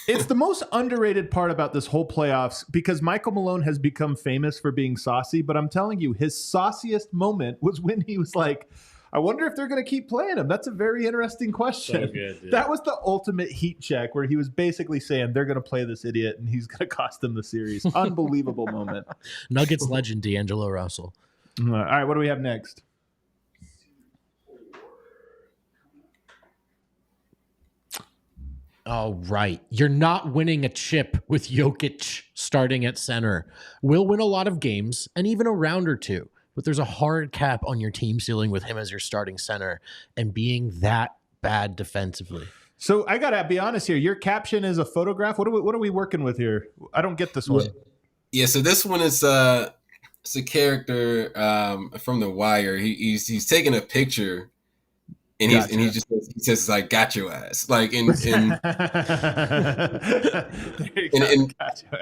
It's the most underrated part about this whole playoffs because Michael Malone has become famous for being saucy, but I'm telling you, his sauciest moment was when he was like, I wonder if they're going to keep playing him. That's a very interesting question. So good, that was the ultimate heat check where he was basically saying they're going to play this idiot and he's going to cost them the series. Unbelievable moment. Nuggets legend D'Angelo Russell. All right, what do we have next? Oh, right. You're not winning a chip with Jokic starting at center. We'll win a lot of games and even a round or two, but there's a hard cap on your team ceiling with him as your starting center and being that bad defensively. So I got to be honest here. Your caption is a photograph. What are we working with here? I don't get this one. Yeah, so this one is it's a character from The Wire. He's taking a picture. And he says like, got your ass. Like and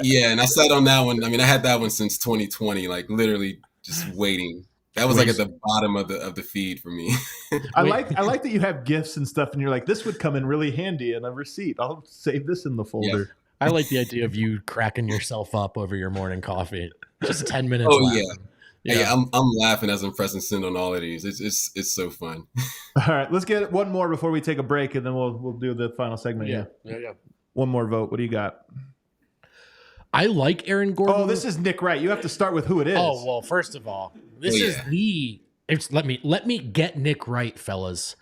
yeah, and I sat on that one. I mean, I had that one since 2020, like literally just waiting. That was like at the bottom of the feed for me. I like that you have gifts and stuff, and you're like, this would come in really handy in a receipt. I'll save this in the folder. Yeah. I like the idea of you cracking yourself up over your morning coffee. Just 10 minutes. Oh laughing. Yeah, I'm laughing as I'm pressing send on all of these. It's so fun. All right, let's get one more before we take a break, and then we'll do the final segment. Yeah. One more vote. What do you got? I like Aaron Gordon. Oh, this is Nick Wright. You have to start with who it is. Oh well, first of all, this is the. Let me get Nick Wright, fellas.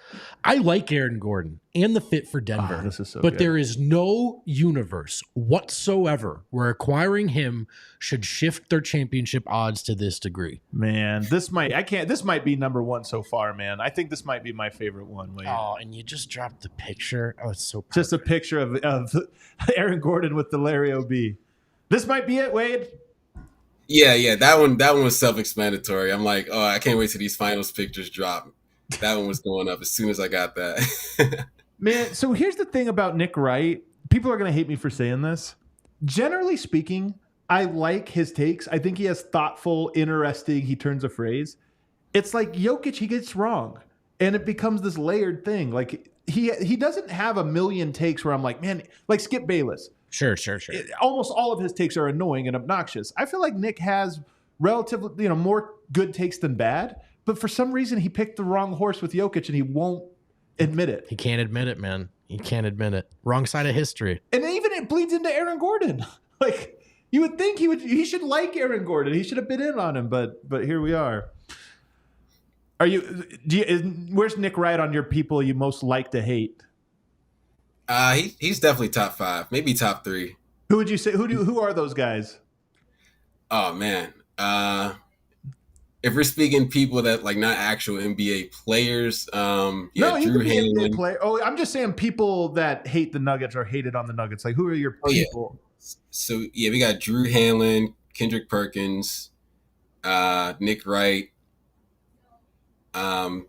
I like Aaron Gordon and the fit for Denver. This is so but good. There is no universe whatsoever where acquiring him should shift their championship odds to this degree. Man, this might be number one so far, man. I think this might be my favorite one. Wade. Oh, and you just dropped the picture. Oh, it's so perfect. Just a picture of Aaron Gordon with the Larry O.B. This might be it, Wade. Yeah, that one was self-explanatory. I'm like, oh, I can't wait till these finals pictures drop. That one was going up as soon as I got that. Man, so here's the thing about Nick Wright. People are going to hate me for saying this. Generally speaking, I like his takes. I think he has thoughtful, interesting, he turns a phrase. It's like Jokic, he gets wrong. And it becomes this layered thing. Like he doesn't have a million takes where I'm like, man, like Skip Bayless. Sure. Almost all of his takes are annoying and obnoxious. I feel like Nick has relatively, more good takes than bad, but for some reason he picked the wrong horse with Jokic and he won't admit it. He can't admit it, man. He can't admit it. Wrong side of history. And even it bleeds into Aaron Gordon. Like you would think he should like Aaron Gordon. He should have been in on him, but here we are. Where's Nick Wright on your people you most like to hate? He's definitely top 5, maybe top 3. Who would you say? Who are those guys? Oh man, if we're speaking people that like not actual NBA players, no, you Drew can be Hanlon. NBA player. Oh, I'm just saying people that hate the Nuggets or hated on the Nuggets. Like, who are your people? So we got Drew Hanlon, Kendrick Perkins, Nick Wright, the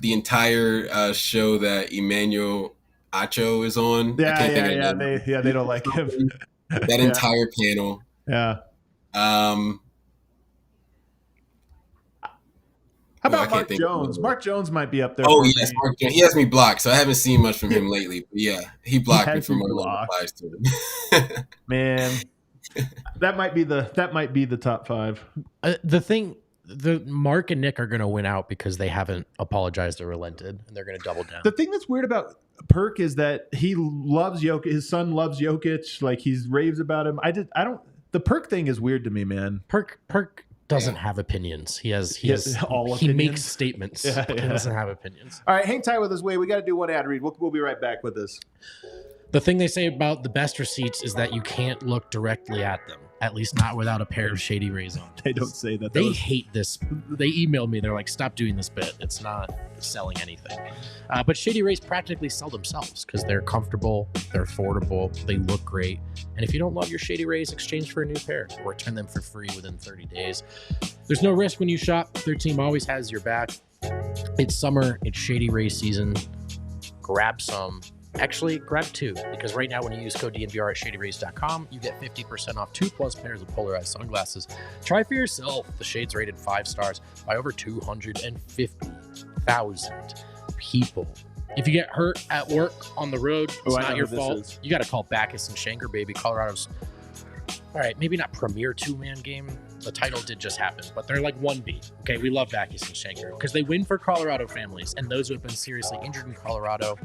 entire show that Emmanuel Acho is on. They don't like him. That entire panel. Yeah. How about Mark Jones? Mark Jones might be up there. Oh yes, Mark Jones. He has me blocked, so I haven't seen much from him lately. But yeah, he blocked me from one replies to him. Man, that might be the top 5. The Mark and Nick are going to win out because they haven't apologized or relented, and they're going to double down. The thing that's weird about Perk is that he loves Jokic. His son loves Jokic. Like he raves about him. The Perk thing is weird to me, man. Perk doesn't have opinions. He makes statements. He doesn't have opinions. All right, hang tight with us, Wade. We got to do one ad read. We'll be right back with this. The thing they say about the best receipts is that you can't look directly at them, at least not without a pair of Shady Rays on. They don't say that. They hate this. They emailed me. They're like, stop doing this bit. It's not selling anything. But Shady Rays practically sell themselves because they're comfortable, they're affordable, they look great. And if you don't love your Shady Rays, exchange for a new pair or return them for free within 30 days. There's no risk when you shop. Their team always has your back. It's summer. It's Shady Ray season. Grab some. Actually, grab 2, because right now when you use code DNVR at ShadyRays.com, you get 50% off 2+ pairs of polarized sunglasses. Try for yourself. The shades rated 5 stars by over 250,000 people. If you get hurt at work on the road, it's I not know your who this fault. is. You got to call Backus and Schenker, baby. Colorado's, all right, maybe not premier two-man game. The title did just happen, but they're like 1B. Okay, we love Backus and Schenker because they win for Colorado families and those who have been seriously injured in Colorado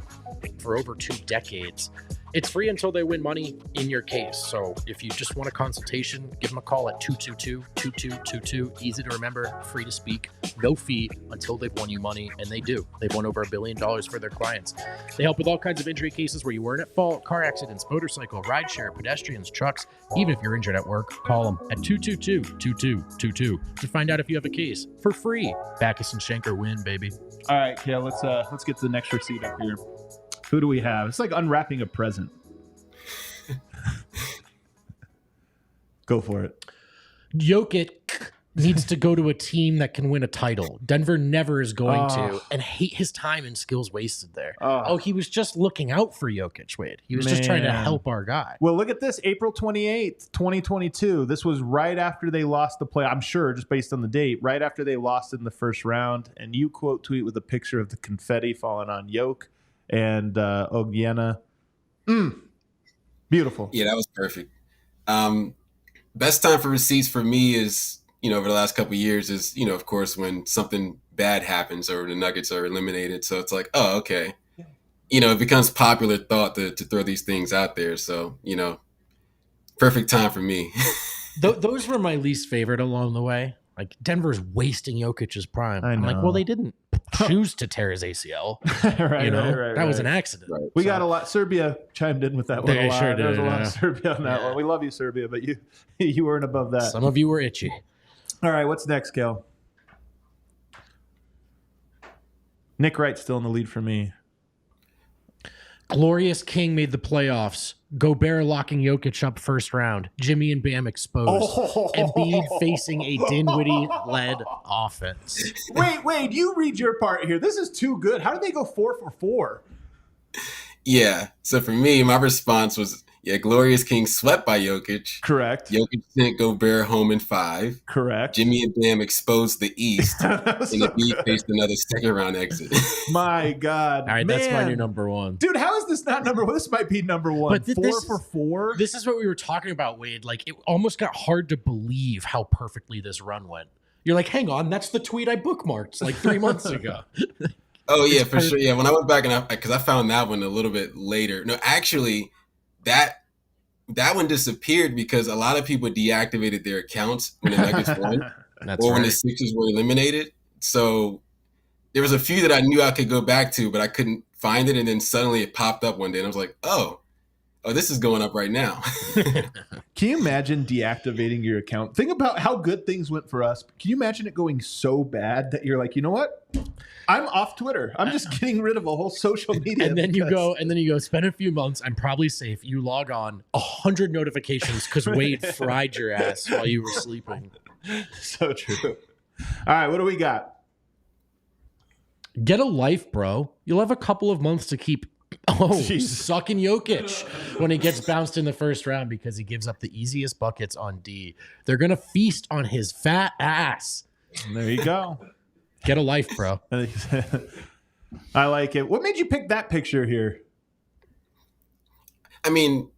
for over 2 decades. It's free until they win money in your case. So if you just want a consultation, give them a call at 222-2222. Easy to remember, free to speak, no fee until they've won you money, and they do. They've won over $1 billion for their clients. They help with all kinds of injury cases where you weren't at fault, car accidents, motorcycle, rideshare, pedestrians, trucks. Even if you're injured at work, call them at 222-2222 to find out if you have a case for free. Backus and Schenker win, baby. All right, Kale, let's get to the next receipt up here. Who do we have? It's like unwrapping a present. Go for it. Jokic needs to go to a team that can win a title. Denver never is going to, and hate his time and skills wasted there. He was just looking out for Jokic, Wade. He was just trying to help our guy. Well, look at this. April 28th, 2022. This was right after they lost the play. I'm sure, just based on the date, right after they lost in the first round. And you quote tweet with a picture of the confetti falling on Jokic and Ogiena. Beautiful. Yeah, that was perfect. Best time for receipts for me is, over the last couple of years is, of course, when something bad happens or the Nuggets are eliminated. So it's like, oh, okay. It becomes popular thought to throw these things out there. So, perfect time for me. Those were my least favorite along the way. Like, Denver's wasting Jokic's prime. I'm like, well, they didn't choose to tear his ACL. Right. That was an accident. Right. We got a lot. Serbia chimed in with that one. They a lot. sure There was did, a lot of yeah. Serbia on that one. We love you, Serbia, but you weren't above that. Some of you were itchy. All right, what's next, Kel? Nick Wright's still in the lead for me. Glorious King made the playoffs. Gobert locking Jokic up first round. Jimmy and Bam exposed. Embiid facing a Dinwiddie-led offense. Wait, you read your part here. This is too good. How did they go 4 for 4? Yeah. So for me, my response was, Glorious King swept by Jokic. Correct. Jokic sent Gobert home in 5. Correct. Jimmy and Bam exposed the East. And Embiid faced another second-round exit. My God. All right, that's my new number one. Dude, how is this not number one? This might be number one. But 4 for 4? This is what we were talking about, Wade. Like, it almost got hard to believe how perfectly this run went. You're like, hang on, that's the tweet I bookmarked like 3 months ago. Oh, yeah, for sure. Yeah, when I went back because I found that one a little bit later. No, actually, that one disappeared because a lot of people deactivated their accounts when the Nuggets won when the Sixers were eliminated. So there was a few that I knew I could go back to, but I couldn't find it. And then suddenly it popped up one day and I was like, oh, this is going up right now. Can you imagine deactivating your account? Think about how good things went for us. Can you imagine it going so bad that you're like, you know what? I'm off Twitter. I'm just getting rid of a whole social media. And then you go spend a few months. I'm probably safe. You log on 100 notifications because Wade fried your ass while you were sleeping. So true. All right, what do we got? Get a life, bro. You'll have a couple of months to keep sucking Jokic when he gets bounced in the first round because he gives up the easiest buckets on D. They're going to feast on his fat ass. There you go. Get a life, bro. I like it. What made you pick that picture here? I mean,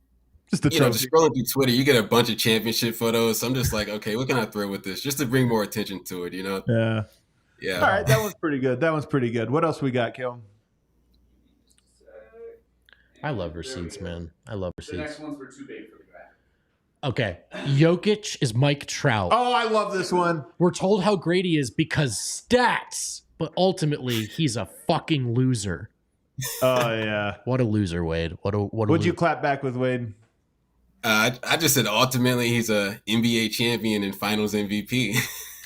just just scrolling through Twitter, you get a bunch of championship photos. So I'm just like, okay, what can I throw with this? Just to bring more attention to it, Yeah. Yeah. All right, that one's pretty good. What else we got, Kel? I love receipts, man. I love The receipts. next ones were too big for the graphic. Okay. Jokic is Mike Trout. Oh, I love this one. We're told how great he is because stats, but ultimately he's a fucking loser. Oh, yeah. What a loser, Wade. What a Would you clap back with, Wade? I just said ultimately he's a NBA champion and Finals MVP.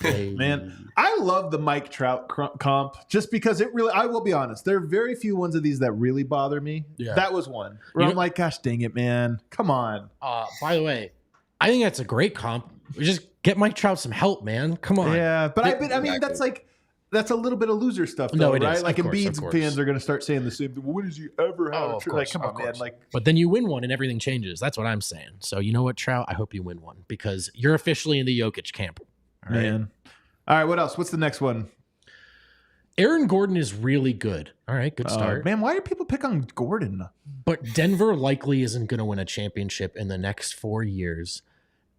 Man, I love the Mike Trout comp just because I will be honest, there are very few ones of these that really bother me. Yeah. That was one where I'm like, gosh dang it, man. Come on. By the way, I think that's a great comp. Just get Mike Trout some help, man. Come on. Yeah, but I mean, that's a little bit of loser stuff, though, it right? is. Like, Of course, Embiid's of course. fans are going to start saying the same thing. When does he ever have Of like, course, come of on, man. course. Like, But then you win one and everything changes. That's what I'm saying. So you know what, Trout? I hope you win one because you're officially in the Jokic camp. All right? man. All right, what else? What's the next one? Aaron Gordon is really good. All right, good start. Man, why do people pick on Gordon? But Denver likely isn't going to win a championship in the next 4 years.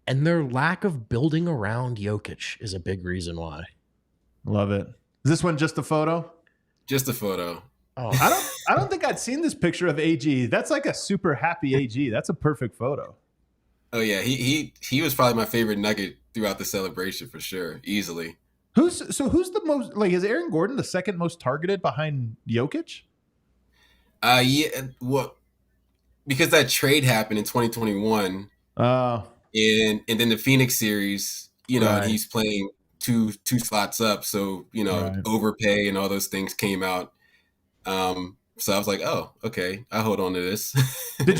And their lack of building around Jokic is a big reason why. Love it. Is this one just a photo? Just a photo. Oh, I don't think I'd seen this picture of AG. That's like a super happy AG. That's a perfect photo. Oh yeah, he was probably my favorite Nugget throughout the celebration for sure, easily. Who's the most, like, is Aaron Gordon the second most targeted behind Jokic? Yeah, well, because that trade happened in 2021. And then the Phoenix series, you know, Right. and he's playing two slots up, so you know, Right. overpay and all those things came out. So I was like, oh, okay, I'll hold on to this. Did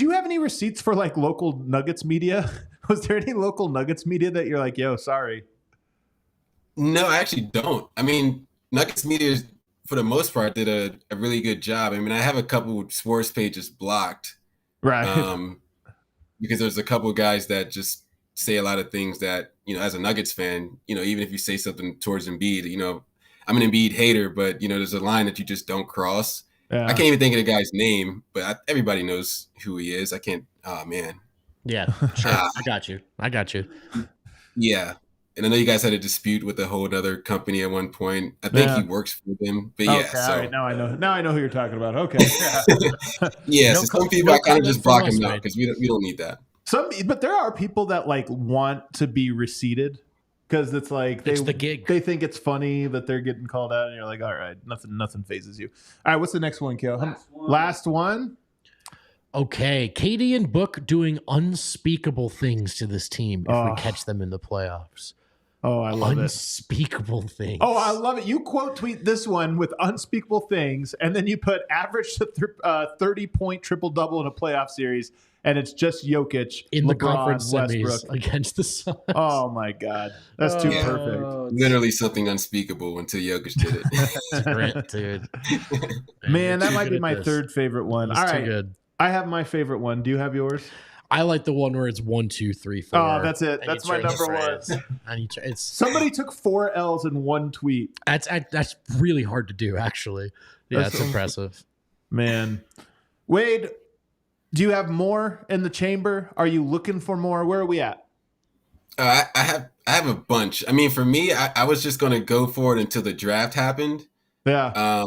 you have any receipts for like local Nuggets media? Was there any local Nuggets media that you're like, yo, sorry? No, I actually don't. I mean, Nuggets media, for the most part, did a really good job. I mean, I have a couple sports pages blocked, Right. because there's a couple guys that just say a lot of things that, you know, as a Nuggets fan, you know, even if you say something towards Embiid, you know, I'm an Embiid hater, but, you know, there's a line that you just don't cross. Yeah. I can't even think of the guy's name, but everybody knows who he is. I can't. Oh man. yeah, sure. I got you. Yeah. And I know you guys had a dispute with a whole other company at one point. I think he works for them, but yeah. Okay, So all right, now I know who you're talking about. Okay. Yeah. yeah. No So some co- people no I kind of comment just from block us, them out Wade. because we don't need that. But there are people that like want to be receipted because it's like It's the gig. They think it's funny that they're getting called out, and you're like, all right, nothing phases you. All right, what's the next one, Kale? Last one. Okay, Katie and Book doing unspeakable things to this team if we catch them in the playoffs. Oh, I love it. Unspeakable things. Oh, I love it. You quote tweet this one with unspeakable things, and then you put average to 30-point triple-double in a playoff series, and it's just Jokic in the LeBron, conference Westbrook. semis against the Suns. Oh, my God. That's too Yeah. perfect. Literally something unspeakable until Jokic did it. It's great, dude. Man, that You're might too be good my at this. third favorite one. It's All too right. good. I have my favorite one. Do you have yours? I like the one where it's 1, 2, 3, 4. Oh, that's it. and That's you my turn the number one. phrase. And it's Somebody took 4 L's in one tweet. that's really hard to do, actually. Yeah, That's it's impressive. Man. Wade, do you have more in the chamber? Are you looking for more? Where are we at? I have a bunch. I mean, for me, I was just going to go for it until the draft happened. Yeah.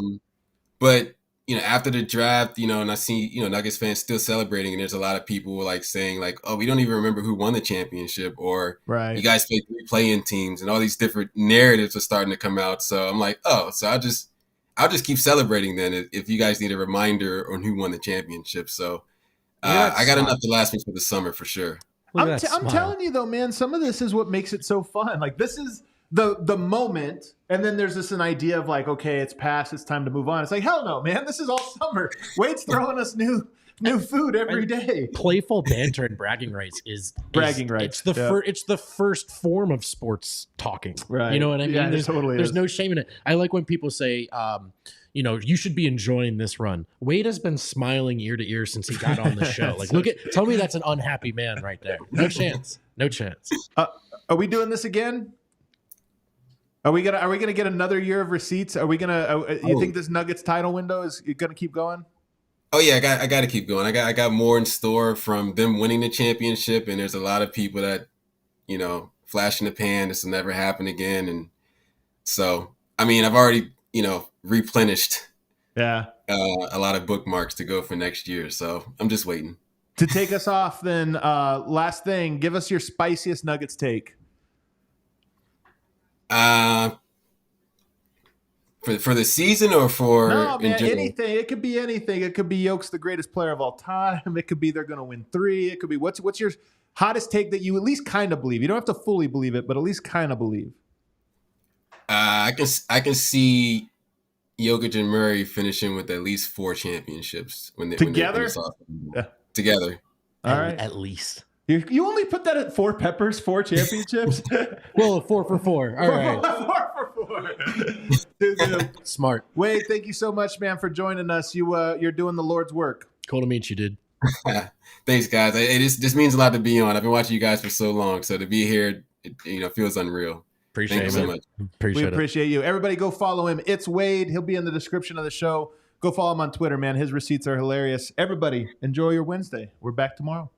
But you know, after the draft, you know, and I see, you know, Nuggets fans still celebrating, and there's a lot of people like saying like, oh, we don't even remember who won the championship, or Right. you guys played 3 play-in teams, and all these different narratives are starting to come out. So I'm like, oh, so I'll just keep celebrating then if you guys need a reminder on who won the championship. So I got enough to last me for the summer for sure. Look at I'm that smile. telling you though, man, some of this is what makes it so fun. Like this is the moment, and then there's an idea of like, okay, it's past, it's time to move on. It's like, hell no, man, this is all summer. Wade's throwing us new food every day. Playful banter and bragging rights is Bragging rights, It's the first form of sports talking. Right. You know what I mean? Yeah, it totally there's is. no shame in it. I like when people say, you know, you should be enjoying this run. Wade has been smiling ear to ear since he got on the show. Like, tell me that's an unhappy man right there. No chance. No chance. Are we doing this again? Are we gonna get another year of receipts? Are we gonna? You think this Nuggets title window is gonna keep going? Oh yeah, I got to keep going. I got more in store from them winning the championship, and there's a lot of people that, you know, flash in the pan. This will never happen again, and so I mean, I've already, you know, replenished Yeah. a lot of bookmarks to go for next year. So I'm just waiting. To take us off, then, last thing, give us your spiciest Nuggets take. For the season or for No, in man, general? anything. It could be anything. It could be Yoke's the greatest player of all time. It could be they're going to win 3. It could be what's your hottest take that you at least kind of believe. You don't have to fully believe it, but at least kind of believe. I can see Jokic and Murray finishing with at least 4 championships when they Together? finish off. Yeah. Together. All right. At least. You only put that at 4 peppers, 4 championships. Well, 4 for 4. All right. 4 for 4. Dude. Smart. Wade, thank you so much, man, for joining us. You're doing the Lord's work. Cool to meet you, dude. Thanks, guys. This means a lot to be on. I've been watching you guys for so long, so to be here, it, you know, feels unreal. Appreciate Thank it. you so much. Appreciate We it. appreciate you. Everybody go follow him. It's Wade. He'll be in the description of the show. Go follow him on Twitter, man. His receipts are hilarious. Everybody, enjoy your Wednesday. We're back tomorrow.